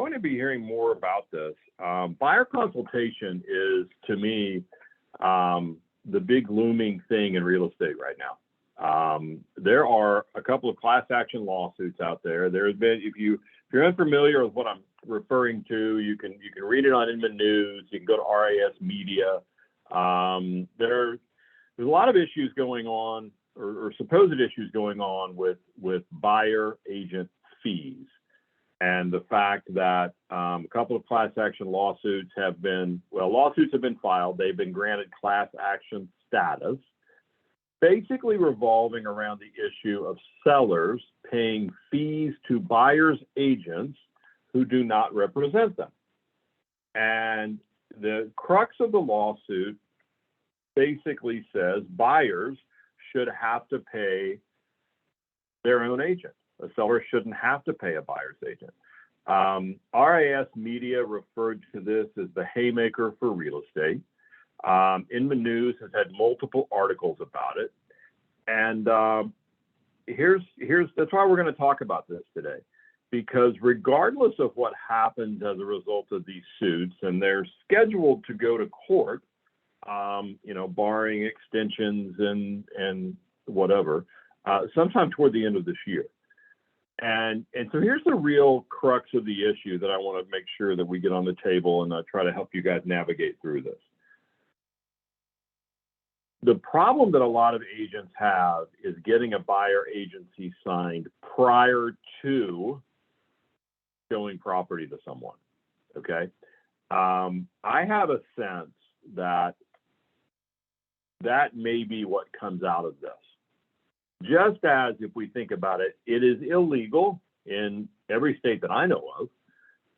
going to be hearing more about this. Buyer consultation is, to me, the big looming thing in real estate right now. There are a couple of class action lawsuits out there. There has been, if you're unfamiliar with what I'm referring to, you can read it on Inman News. You can go to RAS Media. There's a lot of issues going on, or supposed issues going on with buyer agent fees, and the fact that a couple of class action lawsuits have been filed. They've been granted class action status, basically revolving around the issue of sellers paying fees to buyers' agents who do not represent them. And the crux of the lawsuit basically says buyers should have to pay their own agent. A seller shouldn't have to pay a buyer's agent. RAS Media referred to this as the haymaker for real estate. Inman News has had multiple articles about it. And that's why we're going to talk about this today, because regardless of what happens as a result of these suits, and they're scheduled to go to court, barring extensions and whatever, sometime toward the end of this year. And so here's the real crux of the issue that I want to make sure that we get on the table and try to help you guys navigate through this. The problem that a lot of agents have is getting a buyer agency signed prior to showing property to someone, okay? I have a sense that may be what comes out of this. Just as, if we think about it, it is illegal in every state that I know of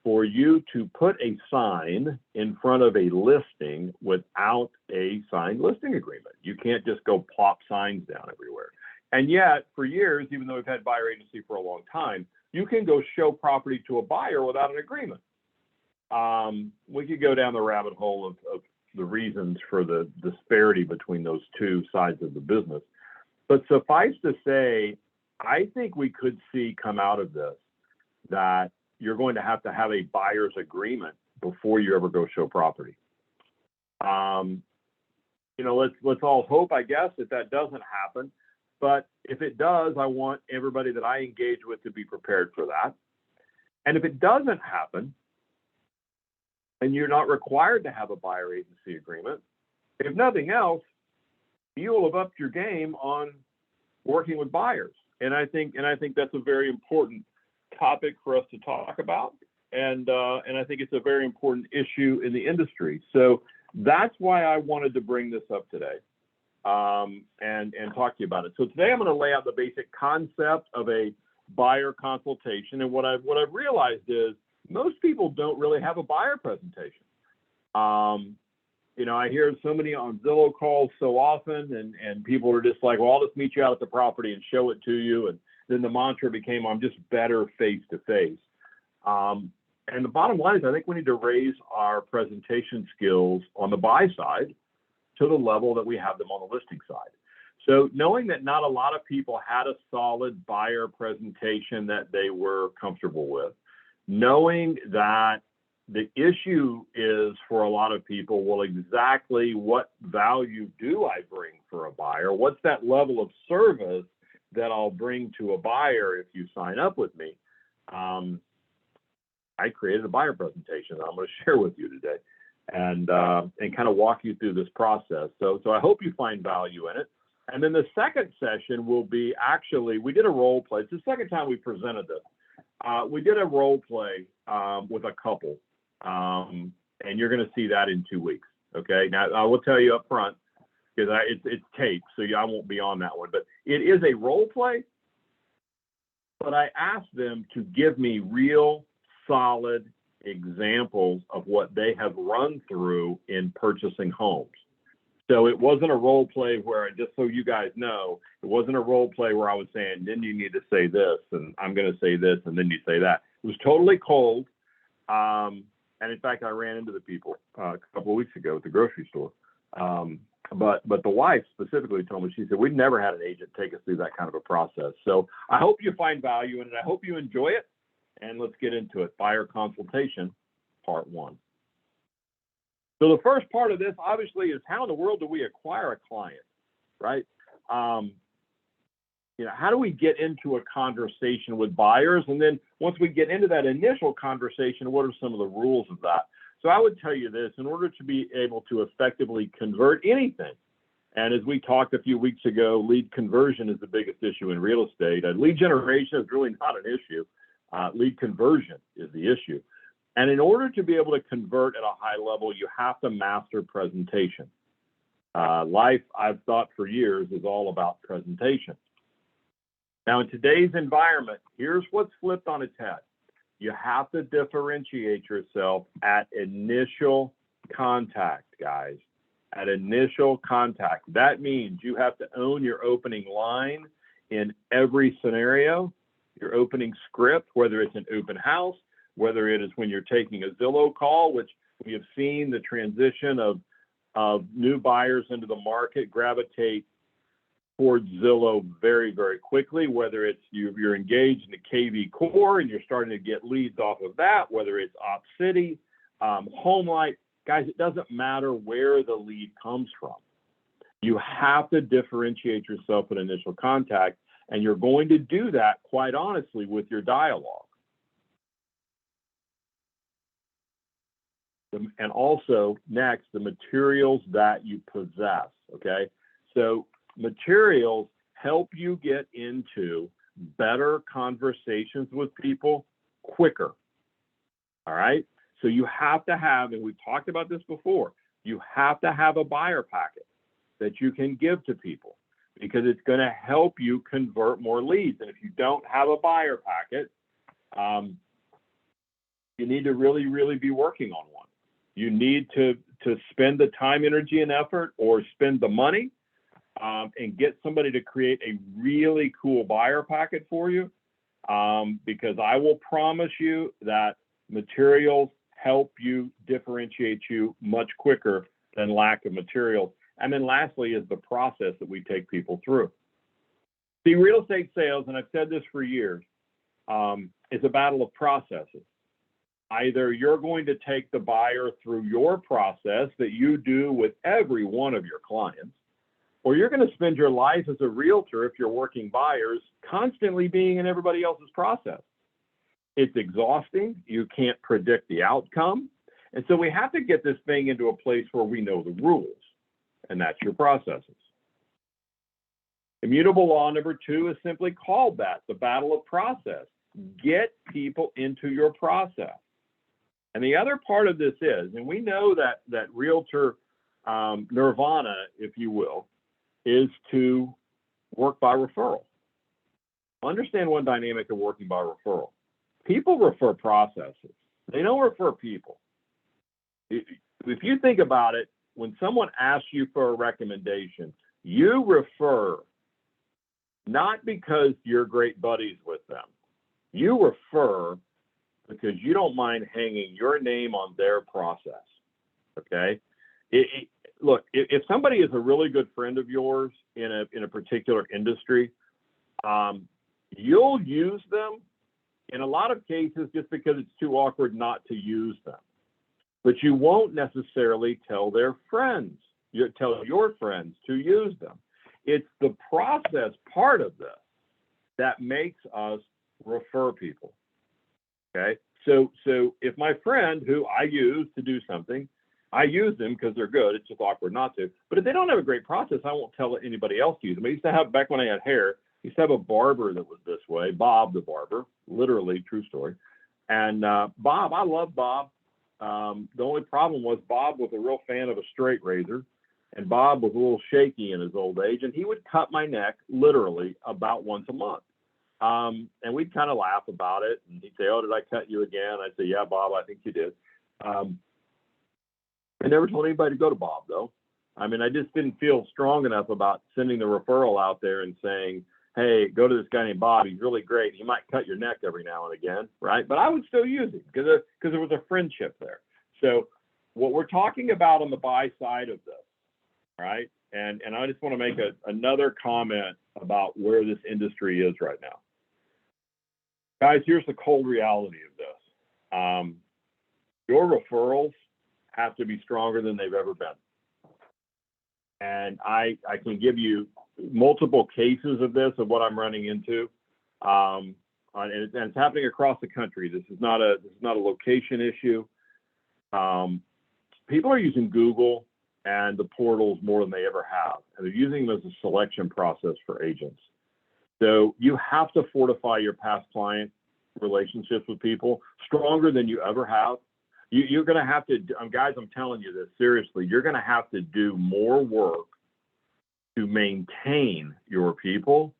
for you to put a sign in front of a listing without a signed listing agreement. You can't just go plop signs down everywhere. And yet, for years, even though we've had buyer agency for a long time, you can go show property to a buyer without an agreement. We could go down the rabbit hole of the reasons for the disparity between those two sides of the business. But suffice to say, I think we could see come out of this that you're going to have a buyer's agreement before you ever go show property. Let's all hope, I guess, that doesn't happen. But if it does, I want everybody that I engage with to be prepared for that. And if it doesn't happen, and you're not required to have a buyer agency agreement, if nothing else, you will have upped your game on working with buyers. And I think that's a very important topic for us to talk about. And I think it's a very important issue in the industry. So that's why I wanted to bring this up today and talk to you about it. So today I'm going to lay out the basic concept of a buyer consultation. And what I've realized is most people don't really have a buyer presentation. I hear so many on Zillow calls so often, and people are just like, well, I'll just meet you out at the property and show it to you. And then the mantra became, I'm just better face to face. And the bottom line is I think we need to raise our presentation skills on the buy side to the level that we have them on the listing side. So knowing that not a lot of people had a solid buyer presentation that they were comfortable with, knowing that the issue is for a lot of people, well, exactly what value do I bring for a buyer? What's that level of service that I'll bring to a buyer if you sign up with me? I created a buyer presentation that I'm going to share with you today and kind of walk you through this process. So I hope you find value in it. And then the second session will be we did a role play. It's the second time we presented this. We did a role play with a couple, and you're going to see that in 2 weeks. Okay. Now I will tell you up front because it's taped, so I won't be on that one. But it is a role play. But I asked them to give me real, solid examples of what they have run through in purchasing homes. So it wasn't a role play where, just so you guys know, it wasn't a role play where I was saying, then you need to say this, and I'm going to say this, and then you say that. It was totally cold. And in fact, I ran into the people a couple of weeks ago at the grocery store. But the wife specifically told me, she said, we've never had an agent take us through that kind of a process. So I hope you find value in it. I hope you enjoy it. and let's get into it. Buyer consultation, part one. So the first part of this, obviously, is how in the world do we acquire a client, right? How do we get into a conversation with buyers? And then once we get into that initial conversation, what are some of the rules of that? So I would tell you this, in order to be able to effectively convert anything, and as we talked a few weeks ago, lead conversion is the biggest issue in real estate. Lead generation is really not an issue. Lead conversion is the issue. And in order to be able to convert at a high level, you have to master presentation. Life, I've thought for years, is all about presentation. Now, in today's environment, here's what's flipped on its head. You have to differentiate yourself at initial contact, guys. At initial contact. That means you have to own your opening line in every scenario, your opening script, whether it's an open house, whether it is when you're taking a Zillow call, which we have seen the transition of new buyers into the market gravitate towards Zillow very, very quickly, whether it's you're engaged in the KV core and you're starting to get leads off of that, whether it's OpCity, HomeLight. Guys, it doesn't matter where the lead comes from. You have to differentiate yourself at initial contact, and you're going to do that, quite honestly, with your dialogue. And also, next, the materials that you possess, okay? So materials help you get into better conversations with people quicker, all right? So you have to have, and we've talked about this before, you have to have a buyer packet that you can give to people because it's going to help you convert more leads. And if you don't have a buyer packet, you need to really, really be working on one. You need to spend the time, energy, and effort, or spend the money and get somebody to create a really cool buyer packet for you, because I will promise you that materials help you differentiate you much quicker than lack of materials. And then lastly is the process that we take people through. See, real estate sales, and I've said this for years, is a battle of processes. Either you're going to take the buyer through your process that you do with every one of your clients, or you're going to spend your life as a realtor, if you're working buyers, constantly being in everybody else's process. It's exhausting. You can't predict the outcome. And so we have to get this thing into a place where we know the rules, and that's your processes. Immutable law number 2 is simply called that, the battle of process. Get people into your process. And the other part of this is, and we know that realtor nirvana, if you will, is to work by referral. Understand one dynamic of working by referral. People refer processes. They don't refer people. If you think about it, when someone asks you for a recommendation, you refer not because you're great buddies with them. You refer because you don't mind hanging your name on their process, okay? Look, if somebody is a really good friend of yours in a particular industry, you'll use them in a lot of cases just because it's too awkward not to use them. But you won't necessarily tell their friends. You tell your friends to use them. It's the process part of this that makes us refer people. Okay, so if my friend who I use to do something, I use them because they're good. It's just awkward not to. But if they don't have a great process, I won't tell anybody else to use them. I used to have, back when I had hair, I used to have a barber that was this way, Bob the barber, literally, true story. And Bob, I love Bob. The only problem was Bob was a real fan of a straight razor, and Bob was a little shaky in his old age, and he would cut my neck literally about once a month. And we'd kind of laugh about it, and he'd say, "Oh, did I cut you again?" I'd say, "Yeah, Bob, I think you did." I never told anybody to go to Bob, though. I mean, I just didn't feel strong enough about sending the referral out there and saying, "Hey, go to this guy named Bob. He's really great. He might cut your neck every now and again," right? But I would still use it because there was a friendship there. So what we're talking about on the buy side of this, right? And I just want to make another comment about where this industry is right now. Guys, here's the cold reality of this. Your referrals have to be stronger than they've ever been. And I can give you multiple cases of this, of what I'm running into. And it's happening across the country. This is not a location issue. People are using Google and the portals more than they ever have, and they're using them as a selection process for agents. So you have to fortify your past client relationships with people stronger than you ever have. You're going to have to, guys, I'm telling you this seriously, you're going to have to do more work to maintain your people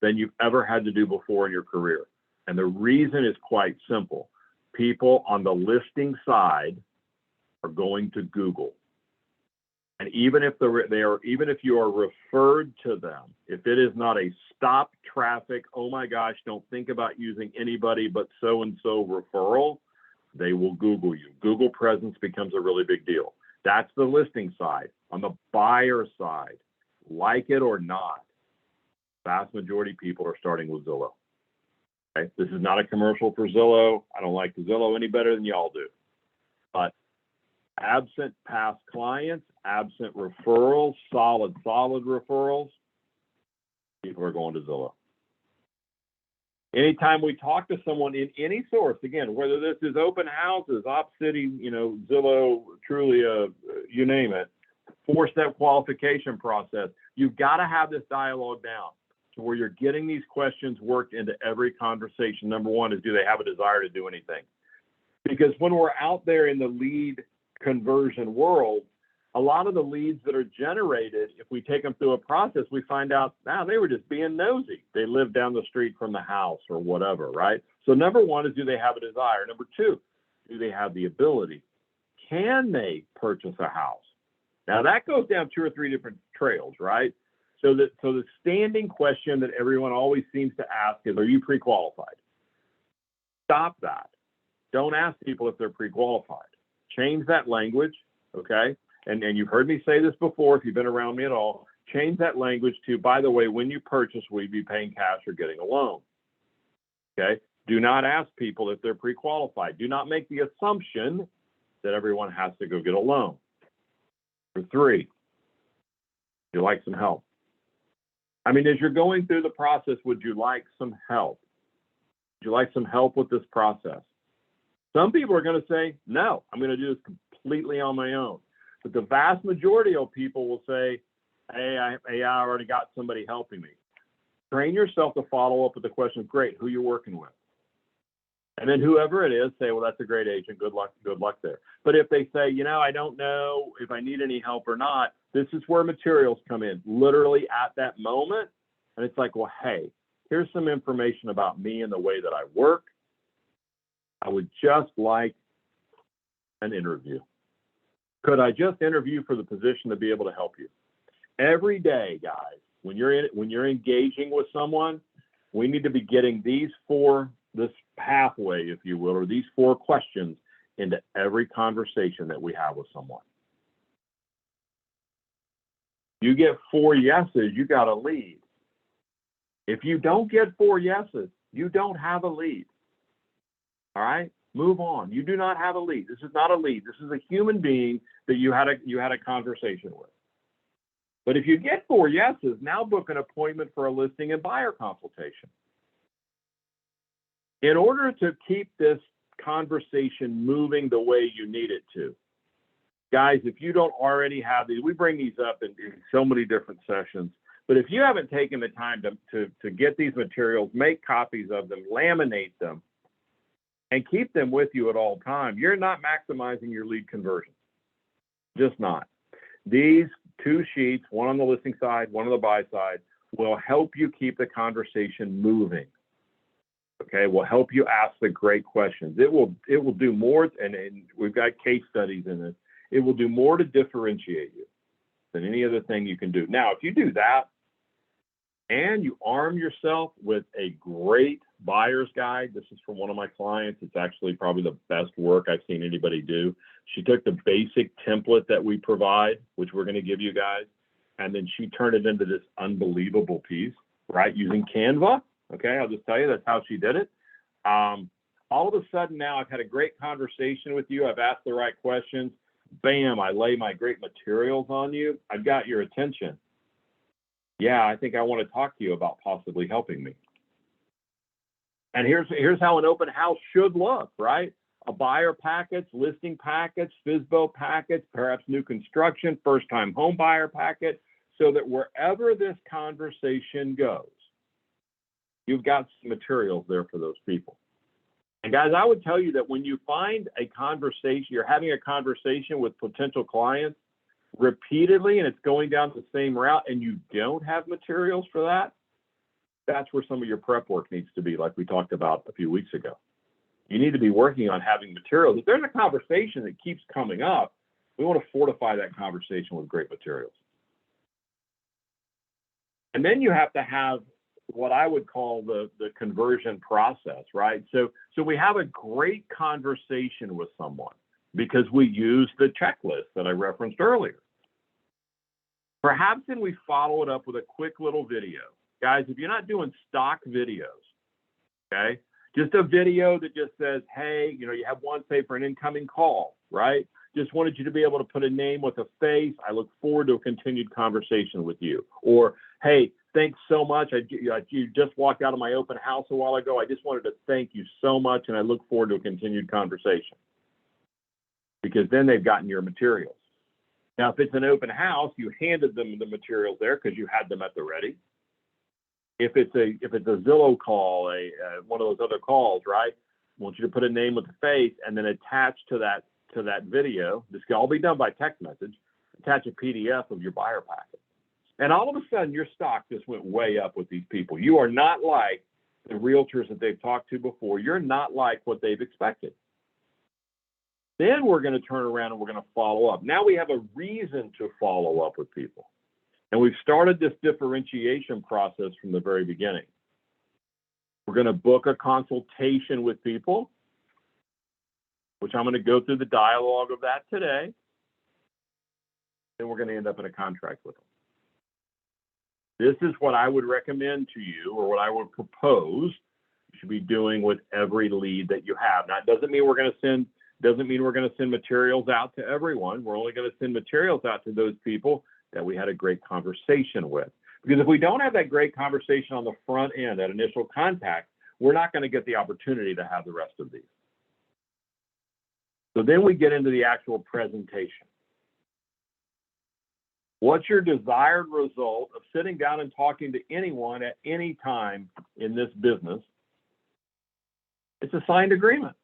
than you've ever had to do before in your career. And the reason is quite simple. People on the listing side are going to Google. And even if even if you are referred to them, if it is not a stop traffic, oh my gosh, don't think about using anybody but so-and-so referral, they will Google you. Google presence becomes a really big deal. That's the listing side. On the buyer side, like it or not, vast majority of people are starting with Zillow. Okay? This is not a commercial for Zillow. I don't like Zillow any better than y'all do. But absent past clients, absent referrals, solid referrals, people are going to Zillow. Anytime we talk to someone in any source, again, whether this is open houses, OpCity, Zillow, Trulia, you name it, 4-step qualification process, you've got to have this dialogue down to where you're getting these questions worked into every conversation. Number one is, do they have a desire to do anything? Because when we're out there in the lead conversion world, a lot of the leads that are generated, if we take them through a process, we find out, they were just being nosy. They live down the street from the house or whatever, right? So number one is, do they have a desire? Number two, do they have the ability? Can they purchase a house? Now that goes down 2 or 3 different trails, right? So the standing question that everyone always seems to ask is, are you pre-qualified? Stop that. Don't ask people if they're pre-qualified. Change that language, okay? And you've heard me say this before, if you've been around me at all, change that language to, by the way, when you purchase, will you be paying cash or getting a loan? Okay? Do not ask people if they're pre-qualified. Do not make the assumption that everyone has to go get a loan. Number 3, would you like some help? I mean, as you're going through the process, would you like some help? Would you like some help with this process? Some people are going to say, no, I'm going to do this completely on my own. But the vast majority of people will say, hey, I already got somebody helping me. Train yourself to follow up with the question, great, who you working with? And then whoever it is, say, well, that's a great agent. Good luck there. But if they say, I don't know if I need any help or not, this is where materials come in, literally at that moment. And it's like, well, hey, here's some information about me and the way that I work. I would just like an interview. Could I just interview for the position to be able to help you? Every day, guys, when you're engaging with someone, we need to be getting this pathway, if you will, or these 4 questions into every conversation that we have with someone. You get 4 yeses, you got a lead. If you don't get 4 yeses, you don't have a lead. All right? Move on. You do not have a lead. This is not a lead. This is a human being that you had a conversation with. But if you get 4 yeses, now book an appointment for a listing and buyer consultation. In order to keep this conversation moving the way you need it to, guys, if you don't already have these, we bring these up in so many different sessions, but if you haven't taken the time to get these materials, make copies of them, laminate them, and keep them with you at all time, you're not maximizing your lead conversion. Just not. These 2 sheets, one on the listing side, one on the buy side, will help you keep the conversation moving. Okay, will help you ask the great questions. It will do more, and we've got case studies in it. It will do more to differentiate you than any other thing you can do. Now, if you do that and you arm yourself with a great buyer's guide, this is from one of my clients. It's actually probably the best work I've seen anybody do. She took the basic template that we provide, which we're going to give you guys, and then she turned it into this unbelievable piece, right, using Canva. Okay, I'll just tell you, that's how she did it. All of a sudden now I've had a great conversation with you. I've asked the right questions. Bam, I lay my great materials on you. I've got your attention. Yeah, I think I want to talk to you about possibly helping me. And here's how an open house should look, right? A buyer packets, listing packets, FSBO packets, perhaps new construction, first-time home buyer packet, so that wherever this conversation goes, you've got some materials there for those people. And guys, I would tell you that when you find a conversation, you're having a conversation with potential clients repeatedly, and it's going down the same route, and you don't have materials for that, that's where some of your prep work needs to be, like we talked about a few weeks ago. You need to be working on having materials. If there's a conversation that keeps coming up, we want to fortify that conversation with great materials. And then you have to have what I would call the conversion process, right? So we have a great conversation with someone because we use the checklist that I referenced earlier. Perhaps then we follow it up with a quick little video. Guys, if you're not doing stock videos, okay, just a video that just says, hey, you have one, say, for an incoming call, right? Just wanted you to be able to put a name with a face. I look forward to a continued conversation with you. Or, hey, thanks so much. You just walked out of my open house a while ago. I just wanted to thank you so much, and I look forward to a continued conversation. Because then they've gotten your materials. Now, if it's an open house, you handed them the materials there because you had them at the ready. If it's a Zillow call, one of those other calls, right? I want you to put a name with a face and then attach to that video. This can all be done by text message. Attach a PDF of your buyer packet. And all of a sudden, your stock just went way up with these people. You are not like the realtors that they've talked to before. You're not like what they've expected. Then we're going to turn around and we're going to follow up. Now we have a reason to follow up with people. And we've started this differentiation process from the very beginning. We're going to book a consultation with people, which I'm going to go through the dialogue of that today. Then we're going to end up in a contract with them. This is what I would recommend to you, or what I would propose you should be doing with every lead that you have. Now, it doesn't mean we're going to send materials out to everyone. We're only going to send materials out to those people that we had a great conversation with. Because if we don't have that great conversation on the front end, that initial contact, we're not going to get the opportunity to have the rest of these. So then we get into the actual presentation. What's your desired result of sitting down and talking to anyone at any time in this business? It's a signed agreement.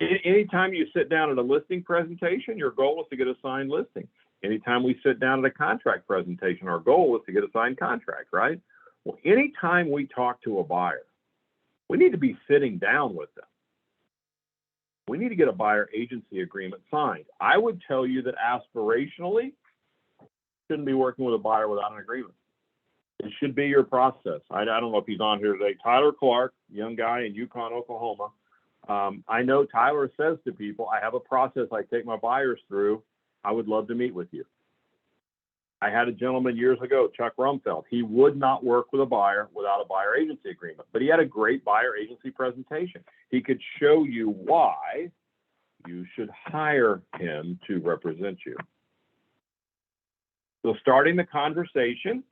Anytime you sit down at a listing presentation, your goal is to get a signed listing. Anytime we sit down at a contract presentation, our goal is to get a signed contract, right? Well, anytime we talk to a buyer, we need to be sitting down with them. We need to get a buyer agency agreement signed. I would tell you that aspirationally, you shouldn't be working with a buyer without an agreement. It should be your process. I don't know if he's on here today. Tyler Clark, young guy in Yukon, Oklahoma. I know Tyler says to people, I have a process I take my buyers through. I would love to meet with you. I had a gentleman years ago, Chuck Rumfeld. He would not work with a buyer without a buyer agency agreement, but he had a great buyer agency presentation. He could show you why you should hire him to represent you. So starting the conversation,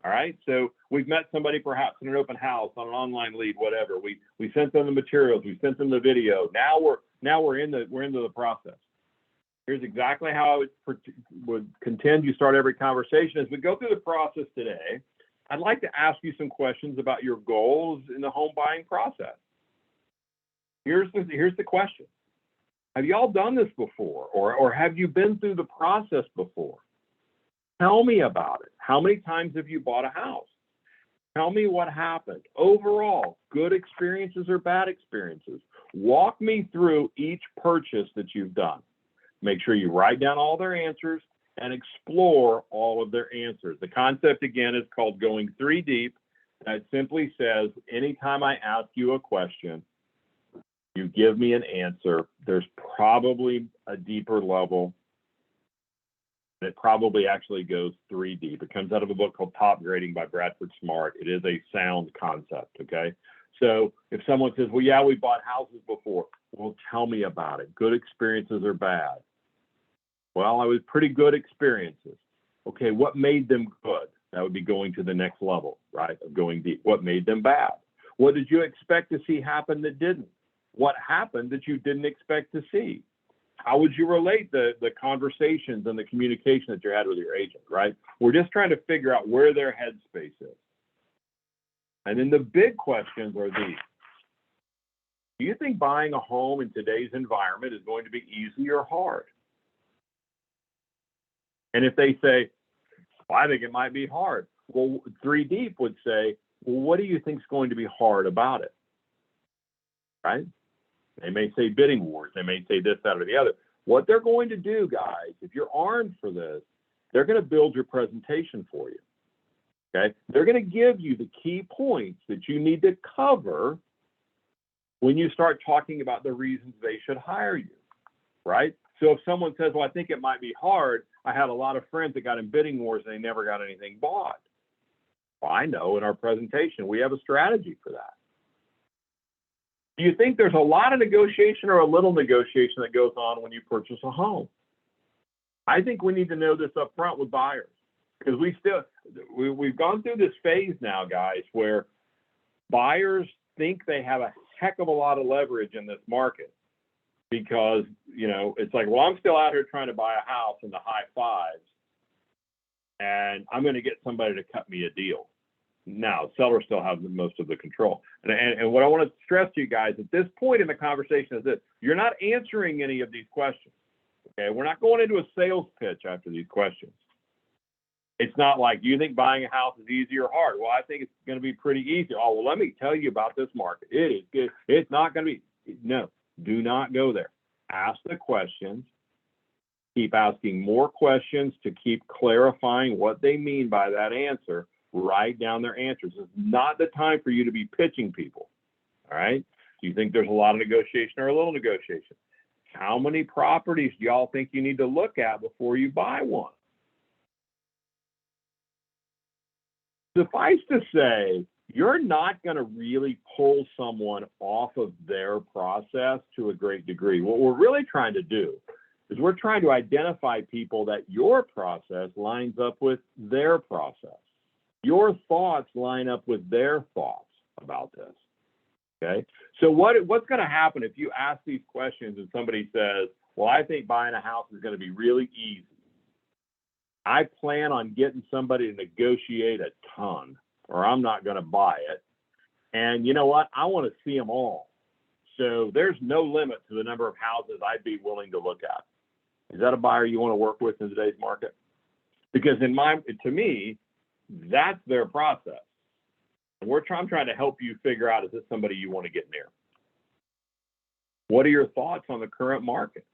all right, so we've met somebody perhaps in an open house, on an online lead, whatever. We sent them the materials, we sent them the video. Now we're into the process. Here's exactly how I would contend you start every conversation. As we go through the process today, I'd like to ask you some questions about your goals in the home buying process. Here's the question. Have you all done this before, or have you been through the process before? Tell me about it. How many times have you bought a house? Tell me what happened. Overall, good experiences or bad experiences. Walk me through each purchase that you've done. Make sure you write down all their answers and explore all of their answers. The concept, again, is called going 3 deep. And it simply says, anytime I ask you a question, you give me an answer. There's probably a deeper level. It probably actually goes 3 deep. It comes out of a book called Top Grading by Bradford Smart. It is a sound concept, okay? So if someone says, well, yeah, we bought houses before, well, tell me about it. Good experiences or bad? Well, I was pretty good experiences. Okay, what made them good? That would be going to the next level, right? Of going deep. What made them bad? What did you expect to see happen that didn't? What happened that you didn't expect to see? How would you relate the conversations and the communication that you had with your agent, right? We're just trying to figure out where their headspace is. And then the big questions are these. Do you think buying a home in today's environment is going to be easy or hard? And if they say, well, I think it might be hard. Well, 3 Deep would say, well, what do you think is going to be hard about it? Right? They may say bidding wars. They may say this, that, or the other. What they're going to do, guys, if you're armed for this, they're going to build your presentation for you. Okay? They're going to give you the key points that you need to cover when you start talking about the reasons they should hire you, right? So if someone says, well, I think it might be hard, I had a lot of friends that got in bidding wars and they never got anything bought. Well, I know in our presentation, we have a strategy for that. Do you think there's a lot of negotiation or a little negotiation that goes on when you purchase a home? I think we need to know this up front with buyers, because we've gone through this phase now, guys, where buyers think they have a heck of a lot of leverage in this market because, you know, it's like, well, I'm still out here trying to buy a house in the high fives and I'm going to get somebody to cut me a deal. Now, sellers still have most of the control. And what I want to stress to you guys at this point in the conversation is this: you're not answering any of these questions. Okay, we're not going into a sales pitch after these questions. It's not like, do you think buying a house is easy or hard? Well, I think it's going to be pretty easy. Oh, well, let me tell you about this market. It is good. It's not going to be. No, do not go there. Ask the questions. Keep asking more questions to keep clarifying what they mean by that answer. Write down their answers. It's not the time for you to be pitching people. All right? Do you think there's a lot of negotiation or a little negotiation? How many properties do y'all think you need to look at before you buy one? Suffice to say, you're not going to really pull someone off of their process to a great degree. What we're really trying to do is we're trying to identify people that your process lines up with their process. Your thoughts line up with their thoughts about this. Okay? So what's going to happen if you ask these questions and somebody says, well, I think buying a house is going to be really easy. I plan on getting somebody to negotiate a ton, or I'm not going to buy it. And you know what? I want to see them all. So there's no limit to the number of houses I'd be willing to look at. Is that a buyer you want to work with in today's market? Because to me, that's their process. And I'm trying to help you figure out, is this somebody you want to get near? What are your thoughts on the current market?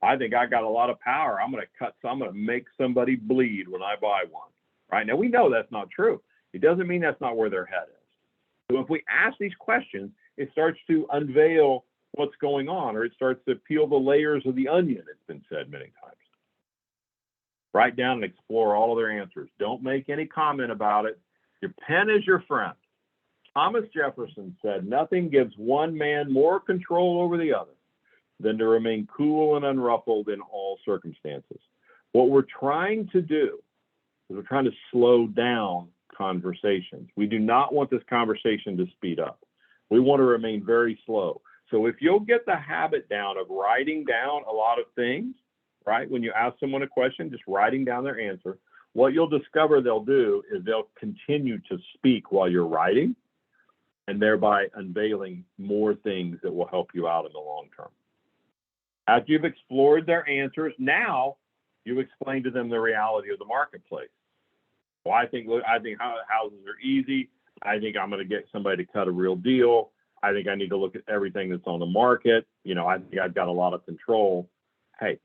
I think I got a lot of power. I'm going to make somebody bleed when I buy one. Right? Now, we know that's not true. It doesn't mean that's not where their head is. So if we ask these questions, it starts to unveil what's going on, or it starts to peel the layers of the onion, it's been said many times. Write down and explore all of their answers. Don't make any comment about it. Your pen is your friend. Thomas Jefferson said, nothing gives one man more control over the other than to remain cool and unruffled in all circumstances. What we're trying to do is we're trying to slow down conversations. We do not want this conversation to speed up. We want to remain very slow. So if you'll get the habit down of writing down a lot of things, right? When you ask someone a question, just writing down their answer, what you'll discover they'll do is they'll continue to speak while you're writing, and thereby unveiling more things that will help you out in the long term. After you've explored their answers, now you explain to them the reality of the marketplace. Well, I think houses are easy. I think I'm going to get somebody to cut a real deal. I think I need to look at everything that's on the market. You know, I think I've got a lot of control. Hey,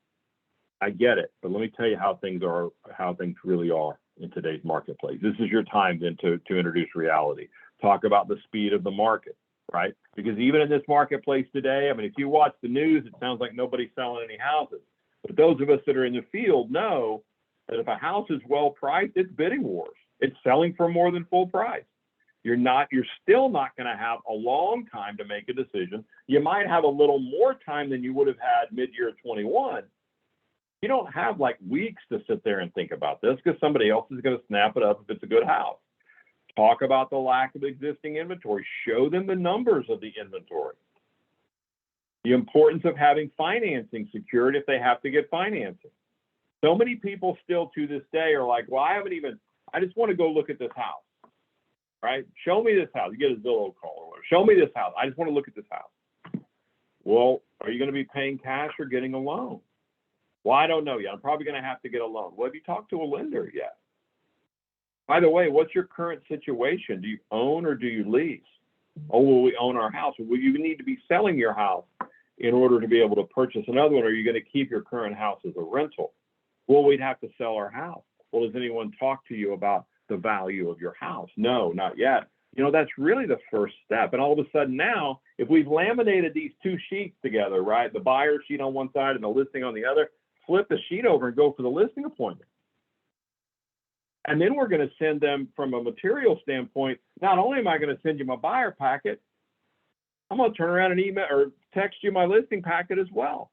I get it, but let me tell you how things really are in today's marketplace. This is your time then to introduce reality. Talk about the speed of the market, right? Because even in this marketplace today, I mean, if you watch the news, it sounds like nobody's selling any houses. But those of us that are in the field know that if a house is well priced, it's bidding wars. It's selling for more than full price. You're still not going to have a long time to make a decision. You might have a little more time than you would have had mid-year 21. You don't have like weeks to sit there and think about this because somebody else is going to snap it up if it's a good house. Talk about the lack of existing inventory. Show them the numbers of the inventory. The importance of having financing secured if they have to get financing. So many people still to this day are like, well, I just want to go look at this house. Right? Show me this house. You get a Zillow call or whatever. Show me this house. I just want to look at this house. Well, are you going to be paying cash or getting a loan? Well, I don't know yet. I'm probably going to have to get a loan. Well, have you talked to a lender yet? By the way, what's your current situation? Do you own or do you lease? Oh, well, we own our house. Well, you need to be selling your house in order to be able to purchase another one. Or are you going to keep your current house as a rental? Well, we'd have to sell our house. Well, does anyone talk to you about the value of your house? No, not yet. That's really the first step. And all of a sudden now, if we've laminated these two sheets together, right, the buyer sheet on one side and the listing on the other, flip the sheet over and go for the listing appointment. And then we're going to send them from a material standpoint. Not only am I going to send you my buyer packet, I'm going to turn around and email or text you my listing packet as well,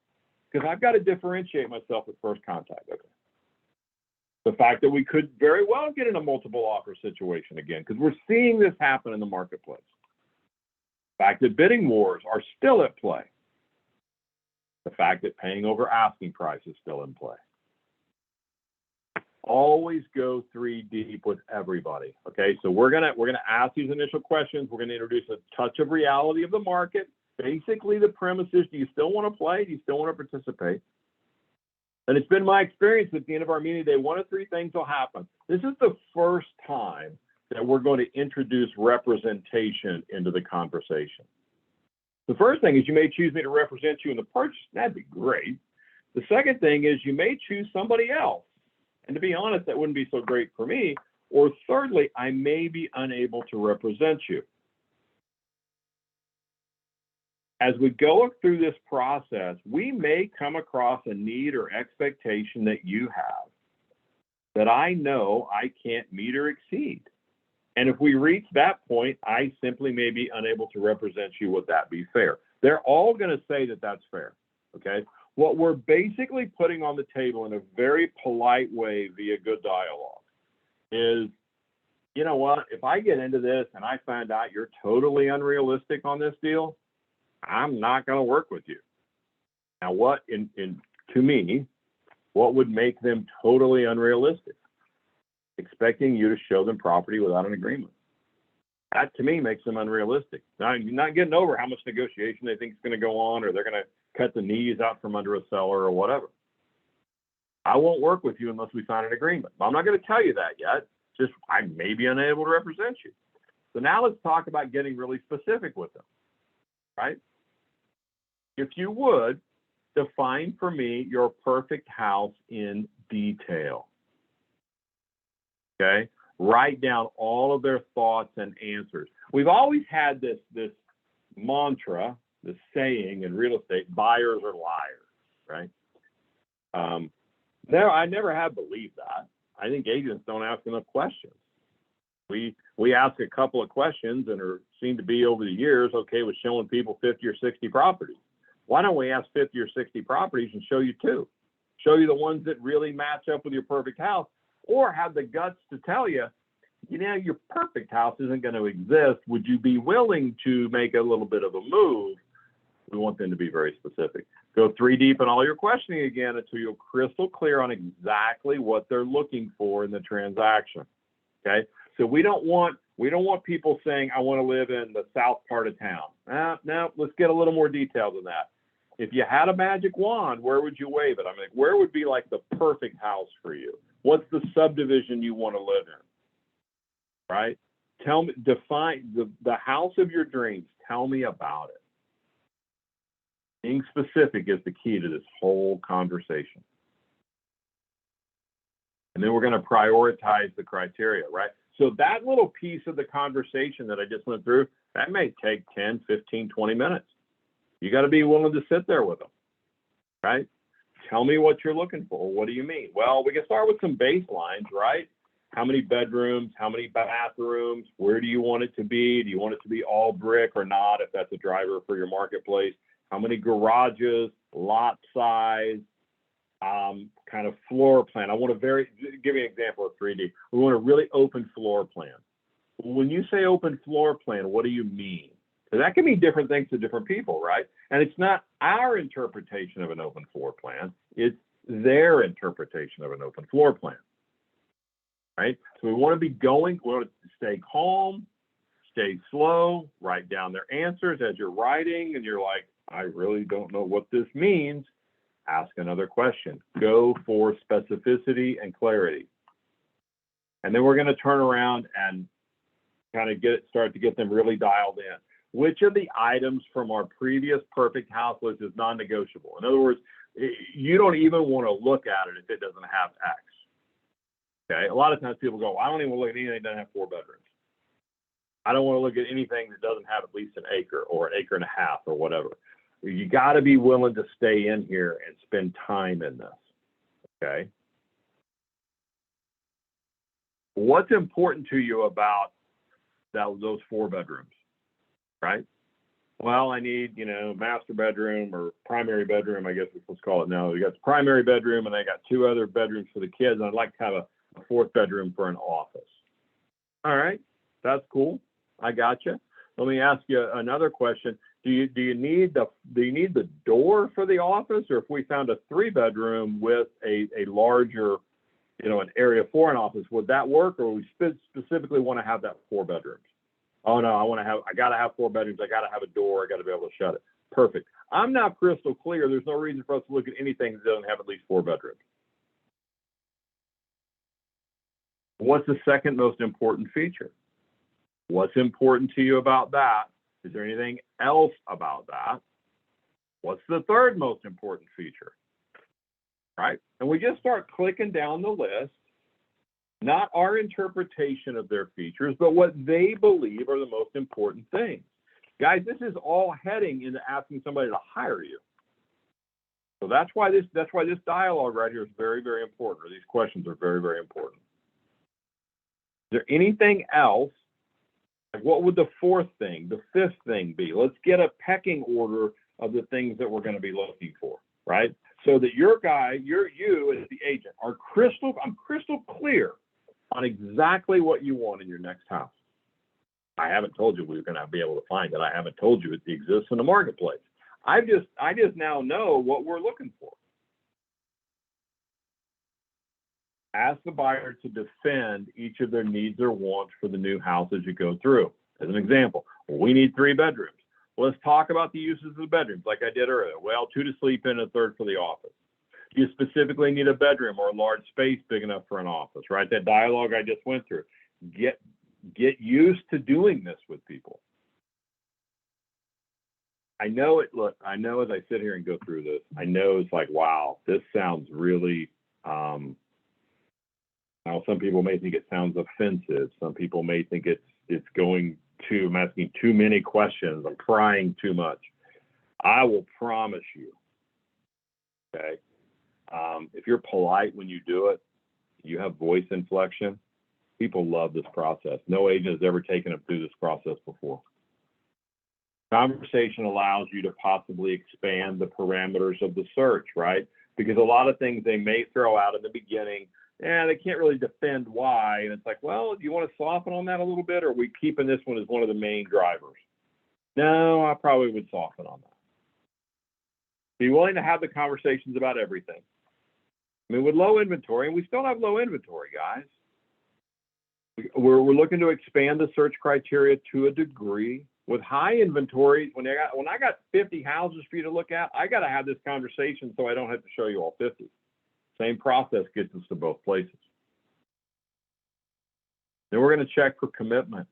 because I've got to differentiate myself at first contact. Okay. The fact that we could very well get in a multiple offer situation again, because we're seeing this happen in the marketplace. The fact that bidding wars are still at play. The fact that paying over asking price is still in play. Always go 3 deep with everybody. Okay, so we're gonna ask these initial questions. We're gonna introduce a touch of reality of the market. Basically, the premise is: do you still want to play? Do you still want to participate? And it's been my experience at the end of our meeting today, one of 3 things will happen. This is the first time that we're going to introduce representation into the conversation. The first thing is you may choose me to represent you in the purchase. That'd be great. The second thing is you may choose somebody else. And to be honest, that wouldn't be so great for me. Or thirdly, I may be unable to represent you. As we go through this process, we may come across a need or expectation that you have that I know I can't meet or exceed. And if we reach that point, I simply may be unable to represent you. Would that be fair? They're all going to say that that's fair, okay? What we're basically putting on the table in a very polite way via good dialogue is, you know what, if I get into this and I find out you're totally unrealistic on this deal, I'm not going to work with you. Now, what to me, what would make them totally unrealistic? Expecting you to show them property without an agreement. That to me makes them unrealistic. Now, you're not getting over how much negotiation they think is going to go on, or they're going to cut the knees out from under a seller or whatever. I won't work with you unless we sign an agreement. But I'm not going to tell you that yet. Just I may be unable to represent you. So now let's talk about getting really specific with them, right? If you would, define for me your perfect house in detail. Okay? Write down all of their thoughts and answers. We've always had this mantra, this saying in real estate: buyers are liars, right? I never have believed that. I think agents don't ask enough questions. We ask a couple of questions and seem to be over the years okay with showing people 50 or 60 properties. Why don't we ask 50 or 60 properties and show you 2? Show you the ones that really match up with your perfect house, or have the guts to tell you, your perfect house isn't going to exist. Would you be willing to make a little bit of a move? We want them to be very specific. Go 3 deep in all your questioning again until you're crystal clear on exactly what they're looking for in the transaction. Okay, so we don't want people saying, I want to live in the south part of town. No, let's get a little more detailed than that. If you had a magic wand, where would you wave it? I mean, where would be like the perfect house for you? What's the subdivision you want to live in? Right? Tell me, define the house of your dreams. Tell me about it. Being specific is the key to this whole conversation. And then we're going to prioritize the criteria, right? So that little piece of the conversation that I just went through, that may take 10, 15, 20 minutes. You got to be willing to sit there with them, right? Tell me what you're looking for. What do you mean? Well, we can start with some baselines, right? How many bedrooms? How many bathrooms? Where do you want it to be? Do you want it to be all brick or not, if that's a driver for your marketplace? How many garages, lot size, kind of floor plan. I want to give you an example of 3D. We want a really open floor plan. When you say open floor plan, what do you mean? So that can mean different things to different people, right? And it's not our interpretation of an open floor plan. It's their interpretation of an open floor plan, right? So we want to we want to stay calm, stay slow, write down their answers as you're writing, and you're like, I really don't know what this means. Ask another question. Go for specificity and clarity. And then we're going to turn around and kind of start to get them really dialed in. Which of the items from our previous perfect house list is non-negotiable? In other words, you don't even want to look at it if it doesn't have X. Okay. A lot of times people go, I don't even look at anything that doesn't have 4 bedrooms. I don't want to look at anything that doesn't have at least an acre or an acre and a half or whatever. You got to be willing to stay in here and spend time in this. Okay. What's important to you about those 4 bedrooms, right? Well, I need, master bedroom or primary bedroom, I guess let's call it now. We got the primary bedroom and I got 2 other bedrooms for the kids. And I'd like to have a 4th bedroom for an office. All right, that's cool. I got you. Let me ask you another question. Do you need the door for the office, or if we found a 3-bedroom with a larger, an area for an office, would that work, or we specifically want to have that 4 bedrooms? Oh no, I got to have 4 bedrooms. I got to have a door. I got to be able to shut it. Perfect. I'm now crystal clear. There's no reason for us to look at anything that doesn't have at least 4 bedrooms. What's the second most important feature? What's important to you about that? Is there anything else about that? What's the third most important feature? Right? And we just start clicking down the list, not our interpretation of their features, but what they believe are the most important things. Guys, this is all heading into asking somebody to hire you. So that's why this dialogue right here is very, very important, or these questions are very, very important. Is there anything else? Like, what would the 4th thing, the 5th thing be? Let's get a pecking order of the things that we're going to be looking for, right? So that you as the agent I'm crystal clear on exactly what you want in your next house. I haven't told you we're going to be able to find it. I haven't told you it exists in the marketplace. I just now know what we're looking for. Ask the buyer to defend each of their needs or wants for the new house as you go through. As an example, we need 3 bedrooms. Well, let's talk about the uses of the bedrooms like I did earlier. Well, 2 to sleep in, a 3rd for the office. Do you specifically need a bedroom or a large space big enough for an office, right? That dialogue I just went through. Get used to doing this with people. I know as I sit here and go through this, I know it's like, wow, this sounds really, now, some people may think it sounds offensive. Some people may think I'm asking too many questions. I'm prying too much. I will promise you, okay, if you're polite when you do it, you have voice inflection, people love this process. No agent has ever taken them through this process before. Conversation allows you to possibly expand the parameters of the search, right? Because a lot of things they may throw out in the beginning, they can't really defend why. And it's like, well, do you want to soften on that a little bit? Or are we keeping this one as one of the main drivers? No, I probably would soften on that. Be willing to have the conversations about everything. I mean, with low inventory, and we still have low inventory, guys. We're looking to expand the search criteria to a degree. With high inventory, when I got 50 houses for you to look at, I got to have this conversation so I don't have to show you all 50. Same process gets us to both places. Then we're going to check for commitment.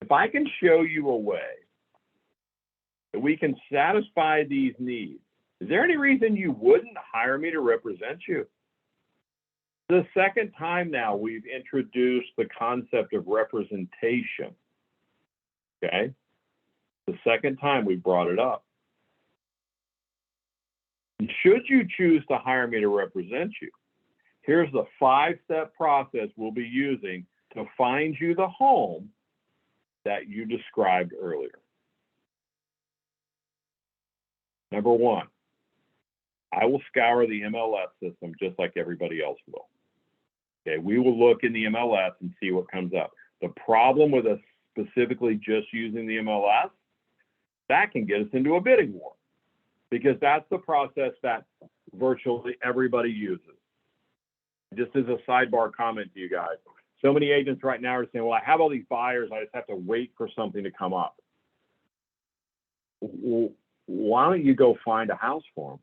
If I can show you a way that we can satisfy these needs, is there any reason you wouldn't hire me to represent you? The second time now we've introduced the concept of representation. Okay? The second time we brought it up. Should you choose to hire me to represent you, Here's the 5-step process we'll be using to find you the home that you described earlier. Number 1, I will scour the MLS system just like everybody else will. Okay, we will look in the MLS and see what comes up. The problem with us specifically just using the MLS, that can get us into a bidding war, because that's the process that virtually everybody uses. Just as a sidebar comment to you guys, so many agents right now are saying, well, I have all these buyers, I just have to wait for something to come up. Well, why don't you go find a house for them?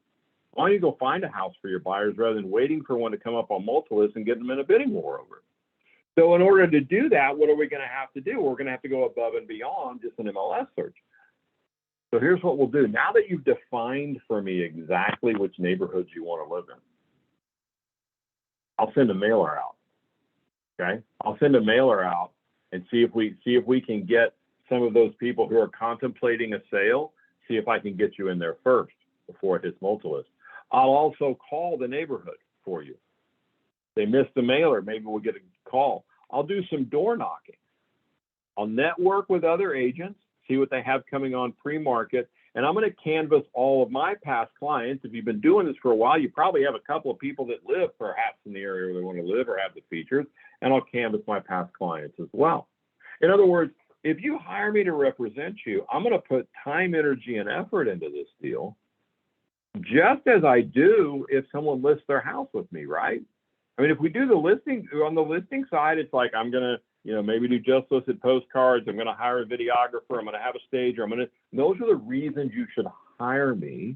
Why don't you go find a house for your buyers rather than waiting for one to come up on multi-list and get them in a bidding war over it? So in order to do that, what are we going to have to do? We're going to have to go above and beyond just an MLS search. So here's what we'll do. Now that you've defined for me exactly which neighborhoods you want to live in, I'll send a mailer out. Okay, I'll send a mailer out and see if we can get some of those people who are contemplating a sale. See if I can get you in there first before it hits multi-list. I'll also call the neighborhood for you. They missed the mailer, maybe we'll get a call. I'll do some door knocking. I'll network with other agents, see what they have coming on pre-market, and I'm going to canvass all of my past clients. If you've been doing this for a while, you probably have a couple of people that live perhaps in the area where they want to live or have the features, and I'll canvass my past clients as well. In other words, if you hire me to represent you, I'm going to put time, energy, and effort into this deal, just as I do if someone lists their house with me, right? I mean, if we do the listing, on the listing side, it's like I'm going to, maybe do just listed postcards. I'm going to hire a videographer. I'm going to have a stager. Those are the reasons you should hire me.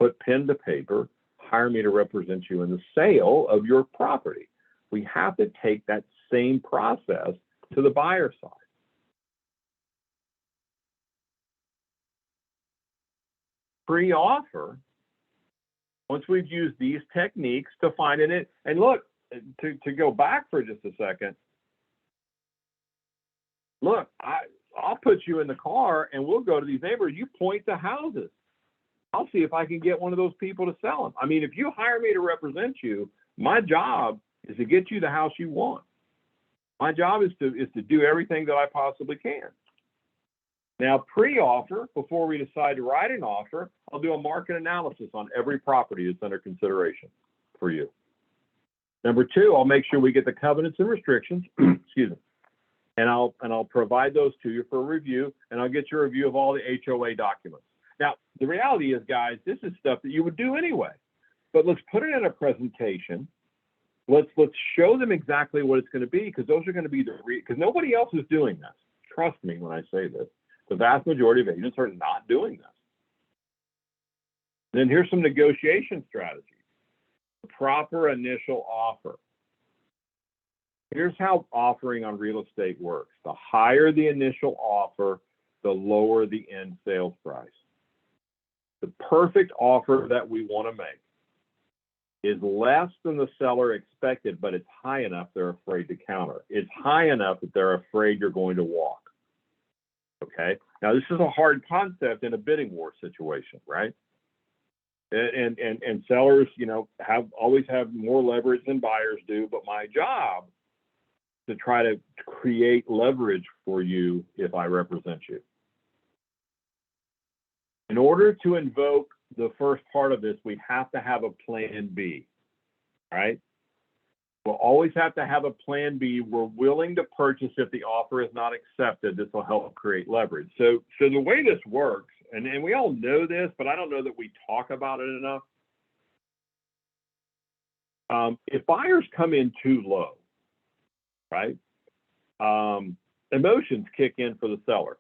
Put pen to paper, hire me to represent you in the sale of your property. We have to take that same process to the buyer side. Pre-offer, once we've used these techniques to find it, and look, to go back for just a second, look, I'll put you in the car and we'll go to these neighborhoods. You point to houses. I'll see if I can get one of those people to sell them. I mean, if you hire me to represent you, my job is to get you the house you want. My job is to do everything that I possibly can. Now, pre-offer, before we decide to write an offer, I'll do a market analysis on every property that's under consideration for you. Number 2, I'll make sure we get the covenants and restrictions, excuse me, and I'll provide those to you for review, and I'll get your review of all the HOA documents. Now, the reality is, guys, this is stuff that you would do anyway, but let's put it in a presentation. Let's show them exactly what it's going to be, because those are going to be because nobody else is doing this. Trust me when I say this. The vast majority of agents are not doing this. Then here's some negotiation strategies. The proper initial offer. Here's how offering on real estate works. The higher the initial offer, the lower the end sales price. The perfect offer that we want to make is less than the seller expected, but it's high enough they're afraid to counter. It's high enough that they're afraid you're going to walk. Okay. Now this is a hard concept in a bidding war situation, right? And sellers, always have more leverage than buyers do. But my job is to try to create leverage for you if I represent you. In order to invoke the first part of this, we have to have a plan B. Right? We'll always have to have a plan B. We're willing to purchase if the offer is not accepted. This will help create leverage. So the way this works, and we all know this, but I don't know that we talk about it enough. If buyers come in too low, right, emotions kick in for the seller.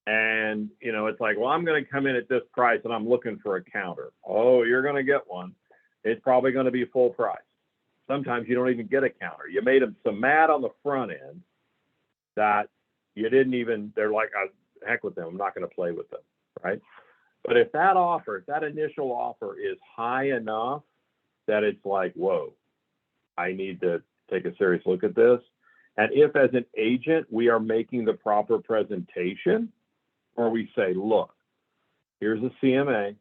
And, it's like, well, I'm going to come in at this price and I'm looking for a counter. Oh, you're going to get one. It's probably going to be full price. Sometimes you don't even get a counter. You made them so mad on the front end that you didn't even, they're like, heck with them, I'm not going to play with them, right? But if that initial offer is high enough that it's like, whoa, I need to take a serious look at this. And if as an agent, we are making the proper presentation, or we say, look, here's a CMA.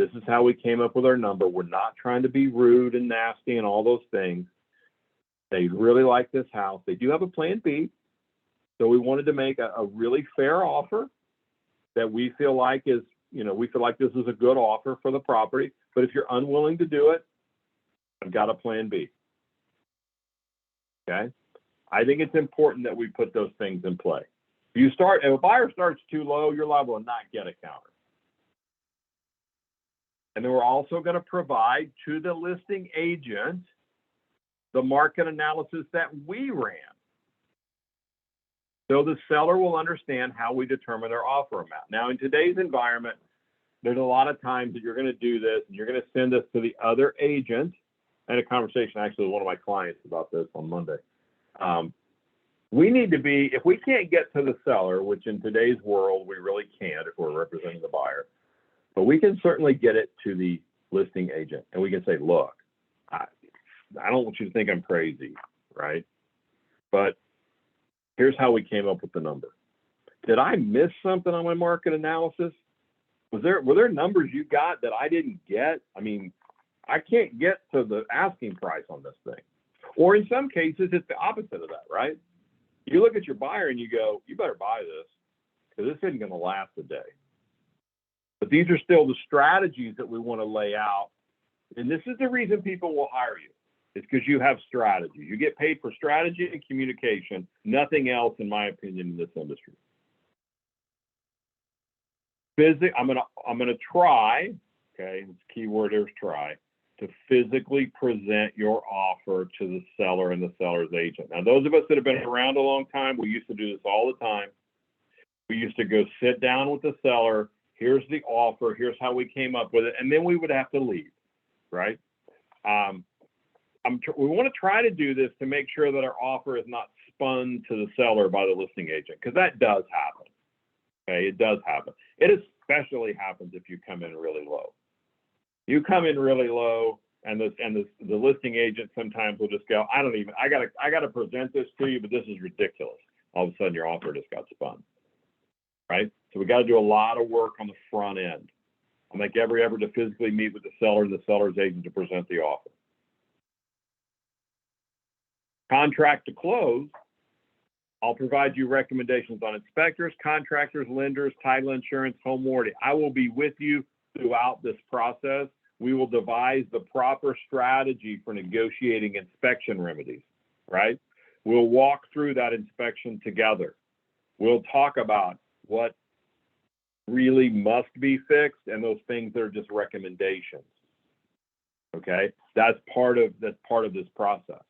This is how we came up with our number. We're not trying to be rude and nasty and all those things. They really like this house. They do have a plan B. So we wanted to make a really fair offer that we feel like is, we feel like this is a good offer for the property. But if you're unwilling to do it, I've got a plan B. Okay? I think it's important that we put those things in play. If a buyer starts too low, you're liable to not get a counter. And then we're also going to provide to the listing agent the market analysis that we ran. So the seller will understand how we determine their offer amount. Now, in today's environment, there's a lot of times that you're going to do this and you're going to send this to the other agent. I had a conversation actually with one of my clients about this on Monday. We need to be, if we can't get to the seller, which in today's world, we really can't if we're representing the buyer, but we can certainly get it to the listing agent and we can say, look, I don't want you to think I'm crazy, right? But here's how we came up with the number. Did I miss something on my market analysis? Were there numbers you got that I didn't get? I mean, I can't get to the asking price on this thing. Or in some cases, it's the opposite of that, right? You look at your buyer and you go, you better buy this because this isn't going to last a day. But these are still the strategies that we want to lay out. And this is the reason people will hire you. It's because you have strategy. You get paid for strategy and communication, nothing else, in my opinion, in this industry. I'm gonna try, okay, the key word is try, to physically present your offer to the seller and the seller's agent. Now, those of us that have been around a long time, we used to do this all the time. We used to go sit down with the seller. Here's the offer. Here's how we came up with it. And then we would have to leave, right? We want to try to do this to make sure that our offer is not spun to the seller by the listing agent, because that does happen. Okay, it does happen. It especially happens if you come in really low. You come in really low, and the listing agent sometimes will just go, I gotta present this to you, but this is ridiculous. All of a sudden, your offer just got spun, right? So we got to do a lot of work on the front end. I'll make every effort to physically meet with the seller and the seller's agent to present the offer. Contract to close, I'll provide you recommendations on inspectors, contractors, lenders, title insurance, home warranty. I will be with you throughout this process. We will devise the proper strategy for negotiating inspection remedies, right? We'll walk through that inspection together. We'll talk about what really must be fixed and those things that are just recommendations. Okay, that's part of this process.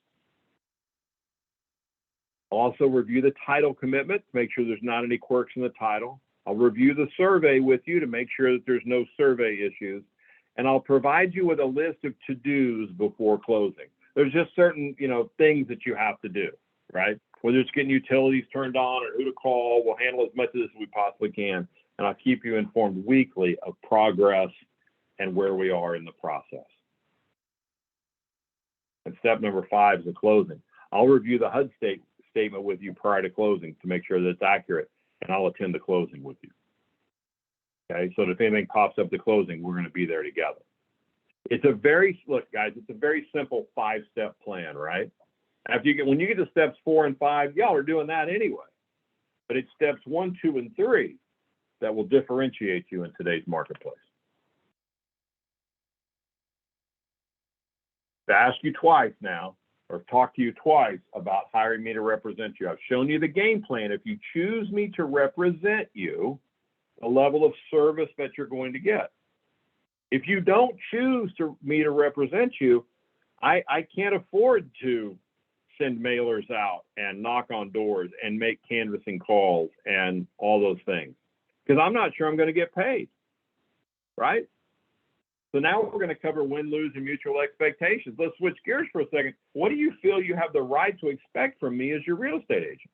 I'll also review the title commitment to make sure there's not any quirks in the title. I'll review the survey with you to make sure that there's no survey issues. And I'll provide you with a list of to-dos before closing. There's just certain, things that you have to do, right? Whether it's getting utilities turned on or who to call, we'll handle as much of this as we possibly can. And I'll keep you informed weekly of progress and where we are in the process. And step number 5 is the closing. I'll review the HUD statement with you prior to closing to make sure that it's accurate, and I'll attend the closing with you. Okay, so if anything pops up at the closing, we're going to be there together. Look, guys, it's a very simple 5-step plan, right? When you get to steps 4 and 5, y'all are doing that anyway. But it's steps 1, 2, and 3 that will differentiate you in today's marketplace. To ask you twice now, or talk to you twice about hiring me to represent you. I've shown you the game plan. If you choose me to represent you, the level of service that you're going to get. If you don't choose me to represent you, I can't afford to send mailers out and knock on doors and make canvassing calls and all those things, because I'm not sure I'm going to get paid, right? So now we're going to cover win, lose, and mutual expectations. Let's switch gears for a second. What do you feel you have the right to expect from me as your real estate agent?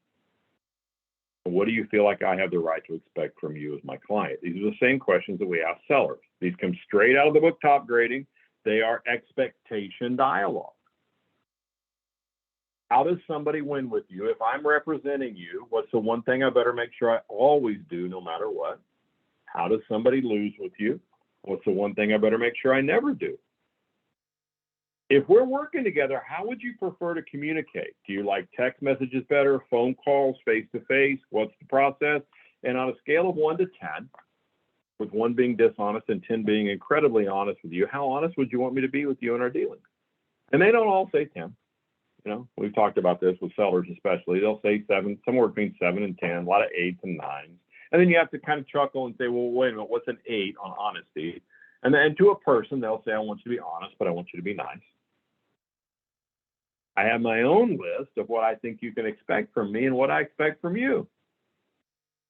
And what do you feel like I have the right to expect from you as my client? These are the same questions that we ask sellers. These come straight out of the book, Top Grading. They are expectation dialogue. How does somebody win with you? If I'm representing you, what's the one thing I better make sure I always do no matter what? How does somebody lose with you? What's the one thing I better make sure I never do? If we're working together, how would you prefer to communicate? Do you like text messages better, phone calls, face-to-face? What's the process? And on a scale of 1 to 10, with 1 being dishonest and 10 being incredibly honest with you, how honest would you want me to be with you in our dealings? And they don't all say 10. You know, we've talked about this with sellers especially. They'll say 7, somewhere between 7 and 10, a lot of 8s and 9s. And then you have to kind of chuckle and say, well, wait a minute, what's an 8 on honesty? And then to a person, they'll say, I want you to be honest, but I want you to be nice. I have my own list of what I think you can expect from me and what I expect from you.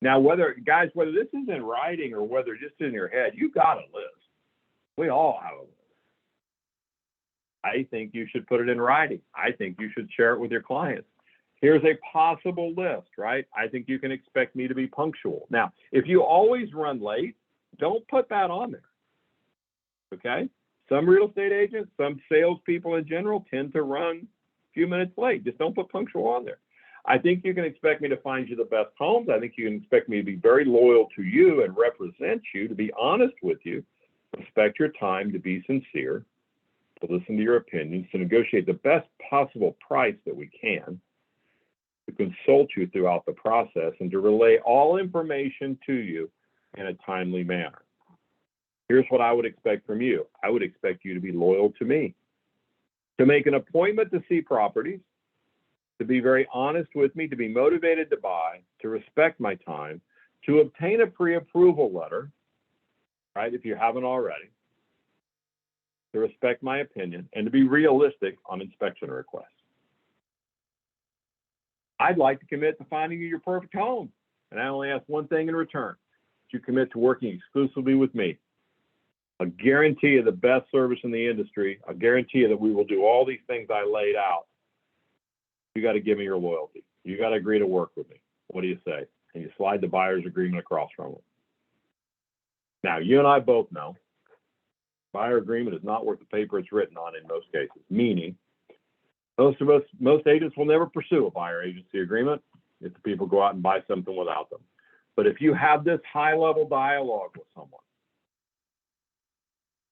Now, whether this is in writing or whether just in your head, you got a list. We all have a list. I think you should put it in writing. I think you should share it with your clients. Here's a possible list, right? I think you can expect me to be punctual. Now, if you always run late, don't put that on there, okay? Some real estate agents, some salespeople in general tend to run few minutes late. Just don't put punctual on there. I think you can expect me to find you the best homes. I think you can expect me to be very loyal to you and represent you, to be honest with you, respect your time, to be sincere, to listen to your opinions, to negotiate the best possible price that we can, to consult you throughout the process, and to relay all information to you in a timely manner. Here's what I would expect from you. I would expect you to be loyal to me, to make an appointment to see properties, to be very honest with me, to be motivated to buy, to respect my time, to obtain a pre-approval letter, right, if you haven't already, to respect my opinion, and to be realistic on inspection requests. I'd like to commit to finding you your perfect home, and I only ask one thing in return: that you commit to working exclusively with me. A guarantee of the best service in the industry, a guarantee that we will do all these things I laid out. You got to give me your loyalty. You got to agree to work with me. What do you say? And you slide the buyer's agreement across from them. Now, you and I both know buyer agreement is not worth the paper it's written on in most cases, meaning most agents will never pursue a buyer agency agreement if the people go out and buy something without them. But if you have this high-level dialogue with someone,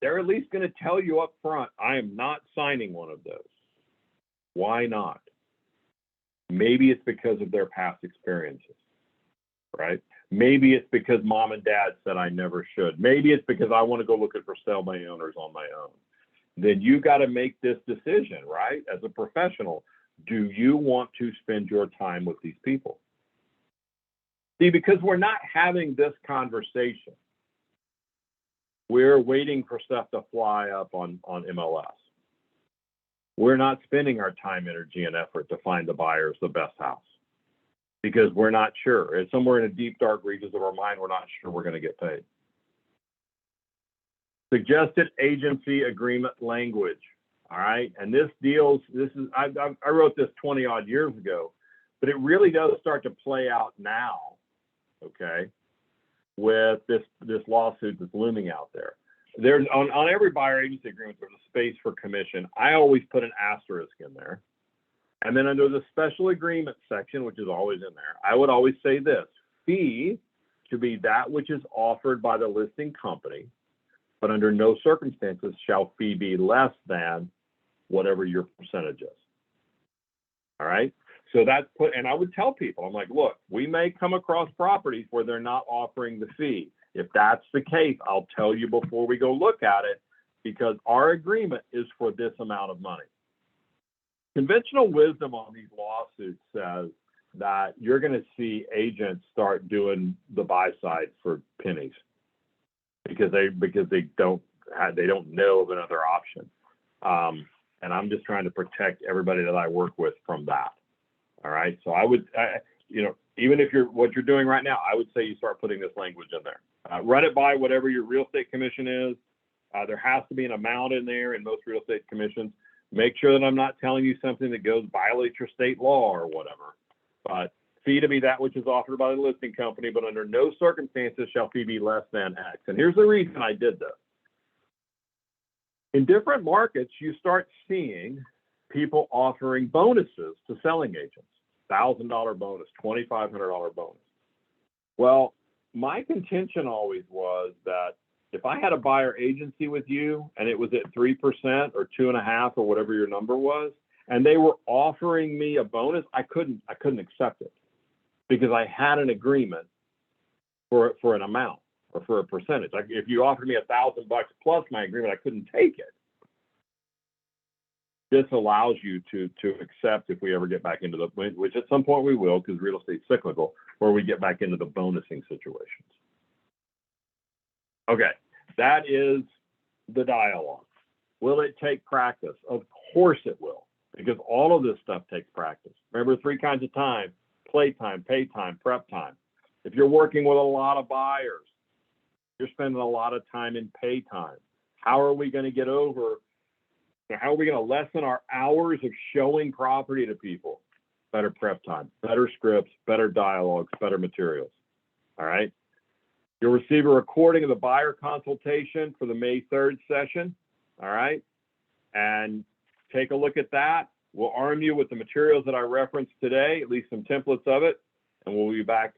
they're at least going to tell you up front, I am not signing one of those. Why not? Maybe it's because of their past experiences, right? Maybe it's because mom and dad said I never should. Maybe it's because I want to go look at for sale by owners on my own. Then you got to make this decision, right? As a professional, do you want to spend your time with these people? See, because we're not having this conversation, we're waiting for stuff to fly up on MLS. We're not spending our time, energy, and effort to find the buyers the best house because we're not sure. It's somewhere in the deep, dark regions of our mind, we're not sure we're going to get paid. Suggested agency agreement language, all right? And I wrote this 20 odd years ago, but it really does start to play out now, okay, with this lawsuit that's looming out there. There's on every buyer agency agreement, there's a space for commission. I always put an asterisk in there. And then under the special agreement section, which is always in there, I would always say this: fee to be that which is offered by the listing company, but under no circumstances shall fee be less than whatever your percentage is. All right. So that's and I would tell people, I'm like, look, we may come across properties where they're not offering the fee. If that's the case, I'll tell you before we go look at it, because our agreement is for this amount of money. Conventional wisdom on these lawsuits says that you're going to see agents start doing the buy side for pennies because they don't know of another option. And I'm just trying to protect everybody that I work with from that. All right. So even if what you're doing right now, I would say you start putting this language in there. Run it by whatever your real estate commission is. There has to be an amount in there in most real estate commissions. Make sure that I'm not telling you something that violates your state law or whatever. But fee to be that which is offered by the listing company, but under no circumstances shall fee be less than X. And here's the reason I did this. In different markets, you start seeing people offering bonuses to selling agents. $1,000 bonus, $2,500 bonus. Well, my contention always was that if I had a buyer agency with you and it was at 3% or 2.5% or whatever your number was, and they were offering me a bonus, I couldn't accept it because I had an agreement for an amount or for a percentage. Like if you offered me $1,000 plus my agreement, I couldn't take it. This allows you to accept if we ever get back into the, which at some point we will, because real estate's cyclical, where we get back into the bonusing situations. Okay, that is the dialogue. Will it take practice? Of course it will, because all of this stuff takes practice. Remember 3 kinds of time: play time, pay time, prep time. If you're working with a lot of buyers, you're spending a lot of time in pay time. How are we going to get over? How are we going to lessen our hours of showing property to people? Better prep time, better scripts, better dialogues, better materials. All right. You'll receive a recording of the buyer consultation for the May 3rd session. All right. And take a look at that. We'll arm you with the materials that I referenced today, at least some templates of it. And we'll be back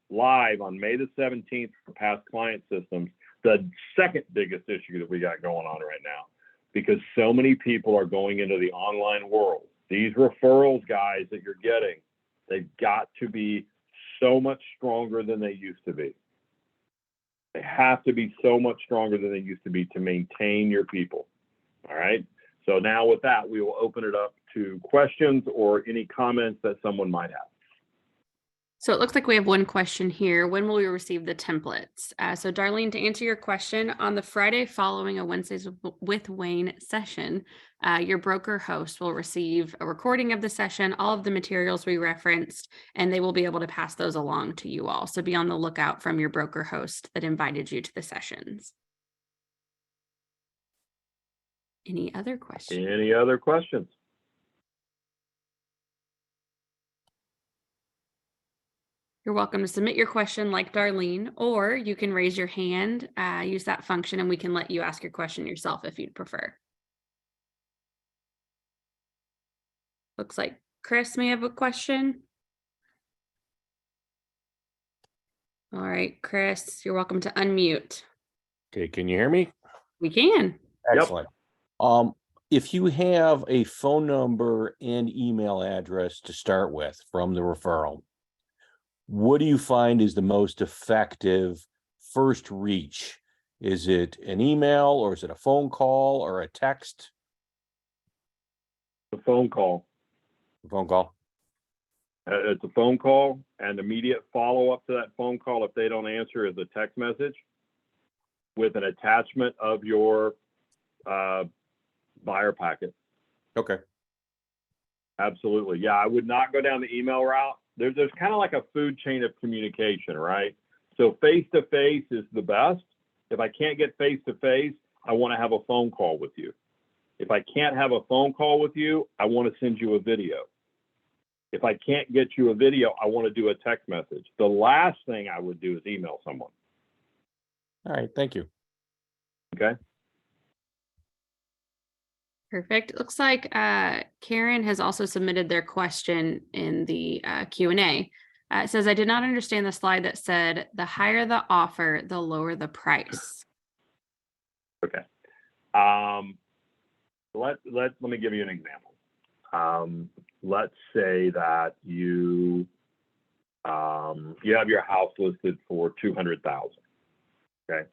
live on May the 17th for past client systems, the second biggest issue that we got going on right now, because so many people are going into the online world. These referrals, guys, that you're getting, they've got to be so much stronger than they used to be. They have to be so much stronger than they used to be to maintain your people. All right. So now with that, we will open it up to questions or any comments that someone might have. So it looks like we have one question here. When will we receive the templates? So Darlene, to answer your question, on the Friday following a Wednesdays with Wayne session, your broker host will receive a recording of the session, all of the materials we referenced, and they will be able to pass those along to you all. So be on the lookout from your broker host that invited you to the sessions. Any other questions? Any other questions? You're welcome to submit your question like Darlene, or you can raise your hand, use that function, and we can let you ask your question yourself if you'd prefer. Looks like Chris may have a question. All right, Chris, you're welcome to unmute. Okay, can you hear me? We can. Excellent. If you have a phone number and email address to start with from the referral, what do you find is the most effective first reach? Is it an email, or is it a phone call or a text? A phone call. A phone call. It's a phone call, and immediate follow-up to that phone call, if they don't answer, is a text message with an attachment of your buyer packet. Okay. Absolutely. Yeah, I would not go down the email route. There's kind of like a food chain of communication, right? So face-to-face is the best. If I can't get face-to-face, I want to have a phone call with you. If I can't have a phone call with you, I want to send you a video. If I can't get you a video, I want to do a text message. The last thing I would do is email someone. All right. Thank you. Okay. Perfect. It looks like Karen has also submitted their question in the Q&A. It says, I did not understand the slide that said, the higher the offer, the lower the price. Okay. Let me give you an example. Let's say that you have your house listed for $200,000. Okay.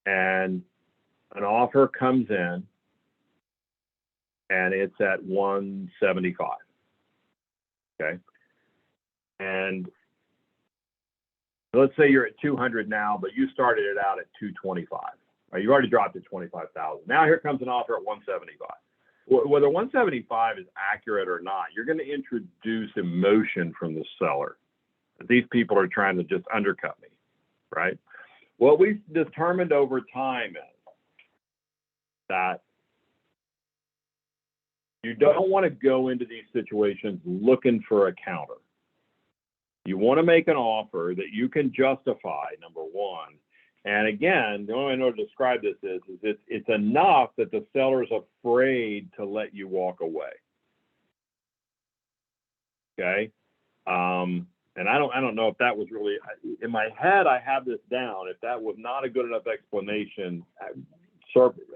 And an offer comes in and it's at $175. Okay. And let's say you're at 200 now, but you started it out at 225. Right? You've already dropped it 25,000. Now here comes an offer at 175. Whether 175 is accurate or not, you're going to introduce emotion from the seller. These people are trying to just undercut me, right? What we've determined over time is that you don't want to go into these situations looking for a counter. You want to make an offer that you can justify, number one. And again, the only way I know to describe this is it's enough that the seller's afraid to let you walk away. Okay. And I don't know if that was really in my head. I have this down. If that was not a good enough explanation,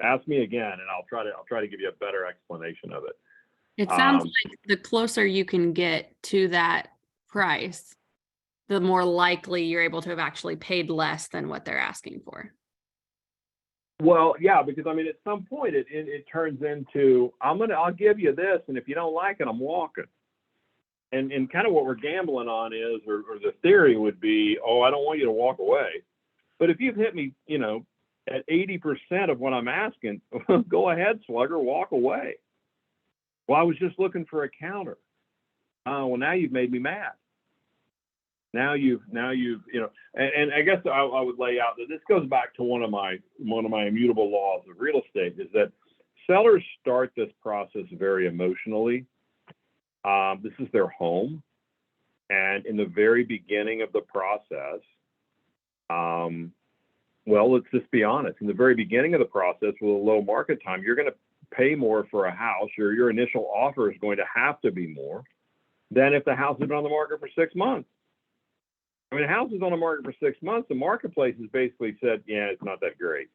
ask me again, and I'll try to give you a better explanation of it. It sounds like the closer you can get to that price, the more likely you're able to have actually paid less than what they're asking for. Well, yeah, because I mean, at some point it turns into I'll give you this, and if you don't like it, I'm walking. And kind of what we're gambling on is, or the theory would be, oh, I don't want you to walk away. But if you've hit me, at 80% of what I'm asking, go ahead, slugger, walk away. Well, I was just looking for a counter. Oh, well, now you've made me mad. Now you've, and I guess I would lay out that this goes back to one of my immutable laws of real estate, is that sellers start this process very emotionally. This is their home. And in the very beginning of the process, well, let's just be honest. In the very beginning of the process, with a low market time, you're going to pay more for a house, or your initial offer is going to have to be more than if the house has been on the market for 6 months. I mean, a house is on the market for 6 months. The marketplace has basically said, yeah, it's not that great.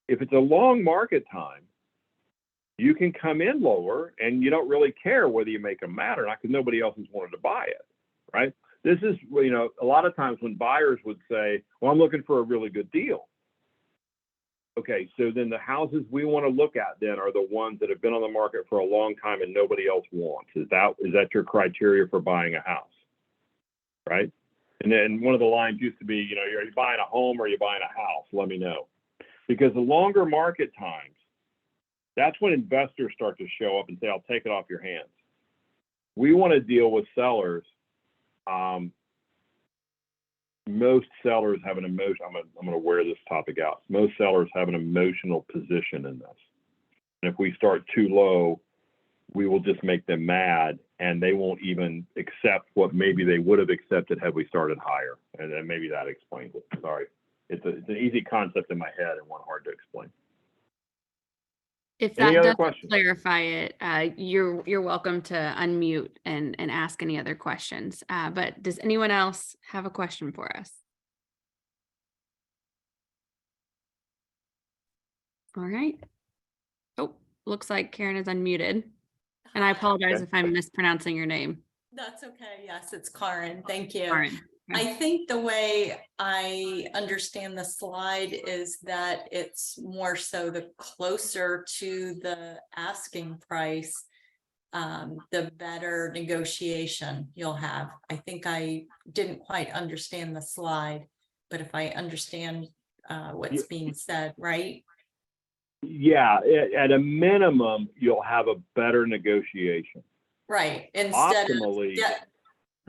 If it's a long market time, you can come in lower and you don't really care whether you make them mad or not, because nobody else has wanted to buy it, right? This is, a lot of times when buyers would say, well, I'm looking for a really good deal. Okay, so then the houses we want to look at then are the ones that have been on the market for a long time and nobody else wants. Is that your criteria for buying a house, right? And then one of the lines used to be, are you buying a home or are you buying a house? Let me know. Because the longer market times, that's when investors start to show up and say, I'll take it off your hands. We want to deal with sellers. Most sellers have an emotion. I'm going to wear this topic out. Most sellers have an emotional position in this. And if we start too low, we will just make them mad, and they won't even accept what maybe they would have accepted had we started higher. And then maybe that explains it. Sorry. It's an easy concept in my head and one hard to explain. If Any that other doesn't questions? clarify it, you're welcome to unmute and ask any other questions. But does anyone else have a question for us? All right. Oh, looks like Karen is unmuted. And I apologize if I'm mispronouncing your name. That's okay. Yes, it's Karen. Thank you. Karen. I think the way I understand the slide is that it's more so the closer to the asking price, the better negotiation you'll have. I think I didn't quite understand the slide, but if I understand what's being said, right? Yeah, at a minimum, you'll have a better negotiation. Right. Instead Optimally,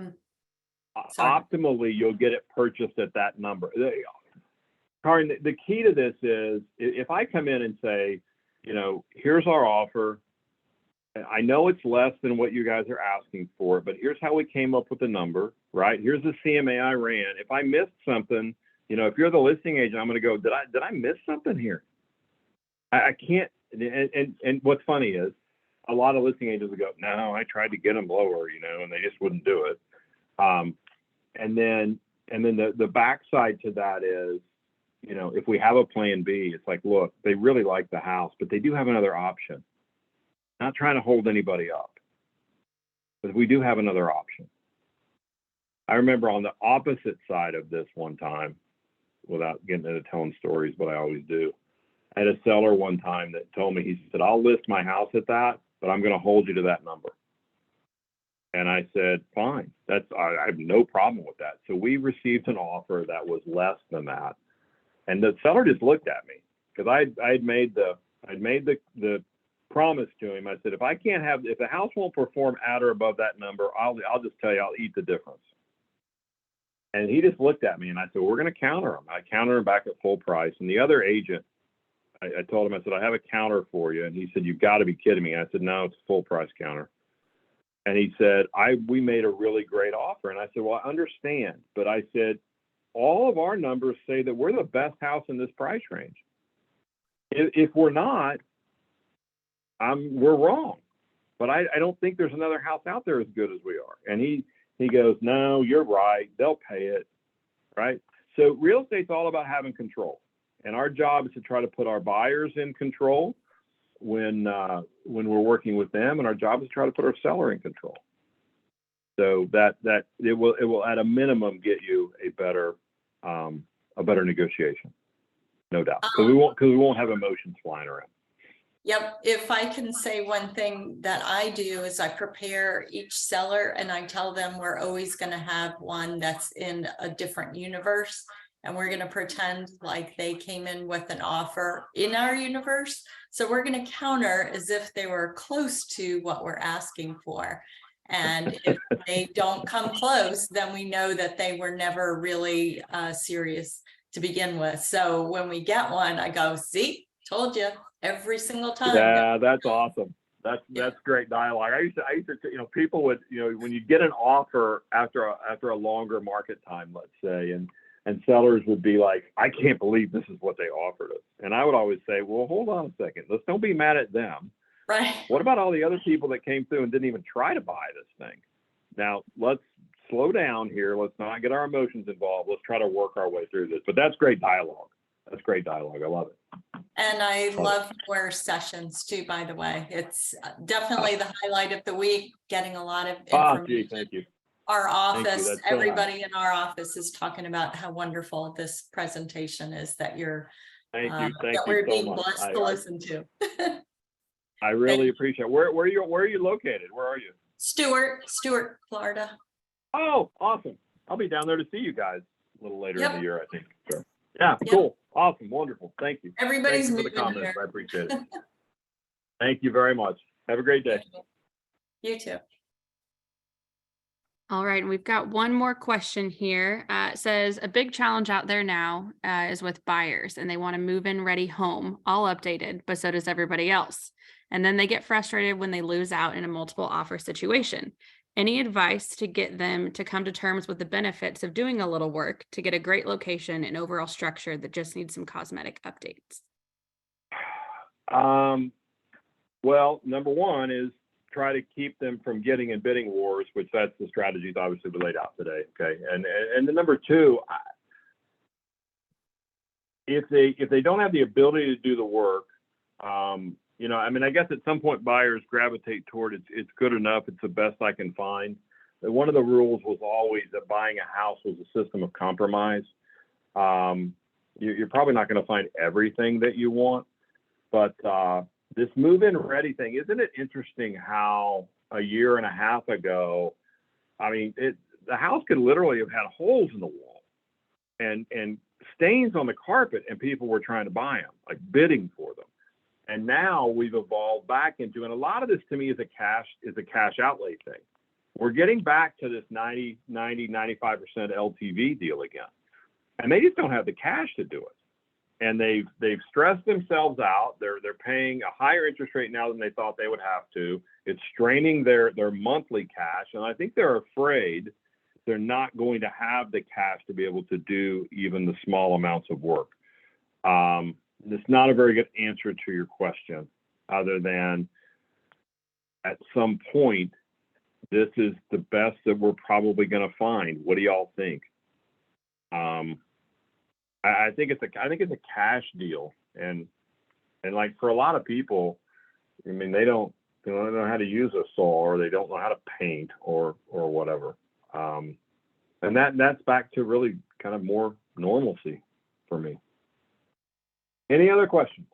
of optimally, you'll get it purchased at that number. Karen, the key to this is if I come in and say, here's our offer. I know it's less than what you guys are asking for, but here's how we came up with the number, right? Here's the CMA I ran. If I missed something, if you're the listing agent, I'm going to go, did I miss something here? I can't. And what's funny is a lot of listing agents will go, no, I tried to get them lower, and they just wouldn't do it. And then the backside to that is, if we have a plan B, it's like, look, they really like the house, but they do have another option. Not trying to hold anybody up, but we do have another option. I remember on the opposite side of this one time, without getting into telling stories, but I always do. I had a seller one time that told me, he said, I'll list my house at that, but I'm going to hold you to that number. And I said, fine, I have no problem with that. So we received an offer that was less than that. And the seller just looked at me because I'd made the promise to him. I said, if the house won't perform at or above that number, I'll just tell you, I'll eat the difference. And he just looked at me and I said, we're going to counter him. I countered him back at full price. And the other agent, I told him, I said, I have a counter for you. And he said, you've got to be kidding me. And I said, no, it's a full price counter. And he said, we made a really great offer. And I said, well, I understand. But I said, all of our numbers say that we're the best house in this price range. If we're not, we're wrong. But I don't think there's another house out there as good as we are. And He goes, no, you're right. They'll pay it, right? So real estate's all about having control. And our job is to try to put our buyers in control when we're working with them, and our job is to try to put our seller in control. So that it will at a minimum get you a better negotiation, no doubt, because we won't have emotions flying around. Yep. If I can say one thing that I do is I prepare each seller and I tell them we're always going to have one that's in a different universe. And we're going to pretend like they came in with an offer in our universe. So we're going to counter as if they were close to what we're asking for. And if they don't come close, then we know that they were never really serious to begin with. So when we get one, I go, see, told you. Every single time. Yeah, that's awesome. That's great dialogue. I used to, people would, when you get an offer after a longer market time, let's say, and sellers would be like, I can't believe this is what they offered us. And I would always say, well, hold on a second. Let's don't be mad at them. Right. What about all the other people that came through and didn't even try to buy this thing? Now let's slow down here. Let's not get our emotions involved. Let's try to work our way through this. But that's great dialogue. That's great dialogue. I love it. And I love your sessions too, by the way. It's definitely the highlight of the week, getting a lot of information. Gee, thank you. Our office, so everybody in our office is talking about how wonderful this presentation is that you're Thank you. that we're being blessed to listen to. I really appreciate it. Where are you located? Where are you? Stuart, Florida. Oh, awesome. I'll be down there to see you guys a little later in the year, I think. So, yeah, Yep. cool. Awesome. Wonderful. Thank you. Everybody's Thank you for the comments. I appreciate it. Thank you very much. Have a great day. You too. All right, and we've got one more question here. It says a big challenge out there now is with buyers, and they want a move-in ready home, all updated, but so does everybody else. And then they get frustrated when they lose out in a multiple offer situation. Any advice to get them to come to terms with the benefits of doing a little work to get a great location and overall structure that just needs some cosmetic updates? Well, number one is try to keep them from getting in bidding wars, which that's the strategies obviously we laid out today. Okay. And the number two, if they don't have the ability to do the work, I guess at some point buyers gravitate toward it's good enough. It's the best I can find. But one of the rules was always that buying a house was a system of compromise. You're probably not going to find everything that you want, but this move-in ready thing, isn't it interesting how a year and a half ago, the house could literally have had holes in the wall and stains on the carpet, and people were trying to buy them, like bidding for them. And now we've evolved back into, and a lot of this to me is a cash outlay thing. We're getting back to this 95% LTV deal again. And they just don't have the cash to do it. And they've stressed themselves out. They're paying a higher interest rate now than they thought they would have to. It's straining their monthly cash. And I think they're afraid they're not going to have the cash to be able to do even the small amounts of work. It's not a very good answer to your question, other than at some point, this is the best that we're probably going to find. What do y'all think? I think it's a cash deal, and like for a lot of people, they don't know how to use a saw, or they don't know how to paint, or whatever. And that's back to really kind of more normalcy for me. Any other questions?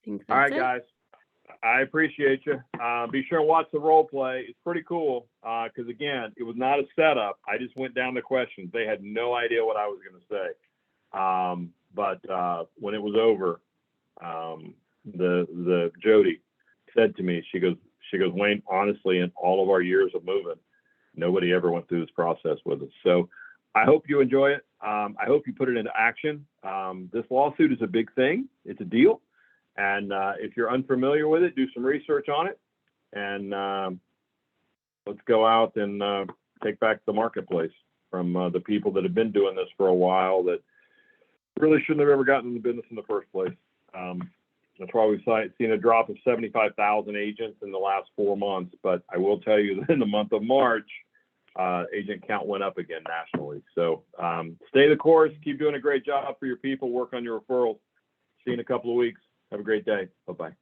All right, guys. I appreciate you. Be sure and watch the role play. It's pretty cool because, again, it was not a setup. I just went down the questions. They had no idea what I was going to say. But when it was over, the Jody said to me, she goes, Wayne, honestly, in all of our years of moving, nobody ever went through this process with us. So I hope you enjoy it. I hope you put it into action. This lawsuit is a big thing. It's a deal. And if you're unfamiliar with it, do some research on it. And let's go out and take back the marketplace from the people that have been doing this for a while that really shouldn't have ever gotten in the business in the first place. That's why we've seen a drop of 75,000 agents in the last 4 months. But I will tell you that in the month of March, agent count went up again nationally. So stay the course, keep doing a great job for your people, work on your referrals. See you in a couple of weeks. Have a great day. Bye-bye.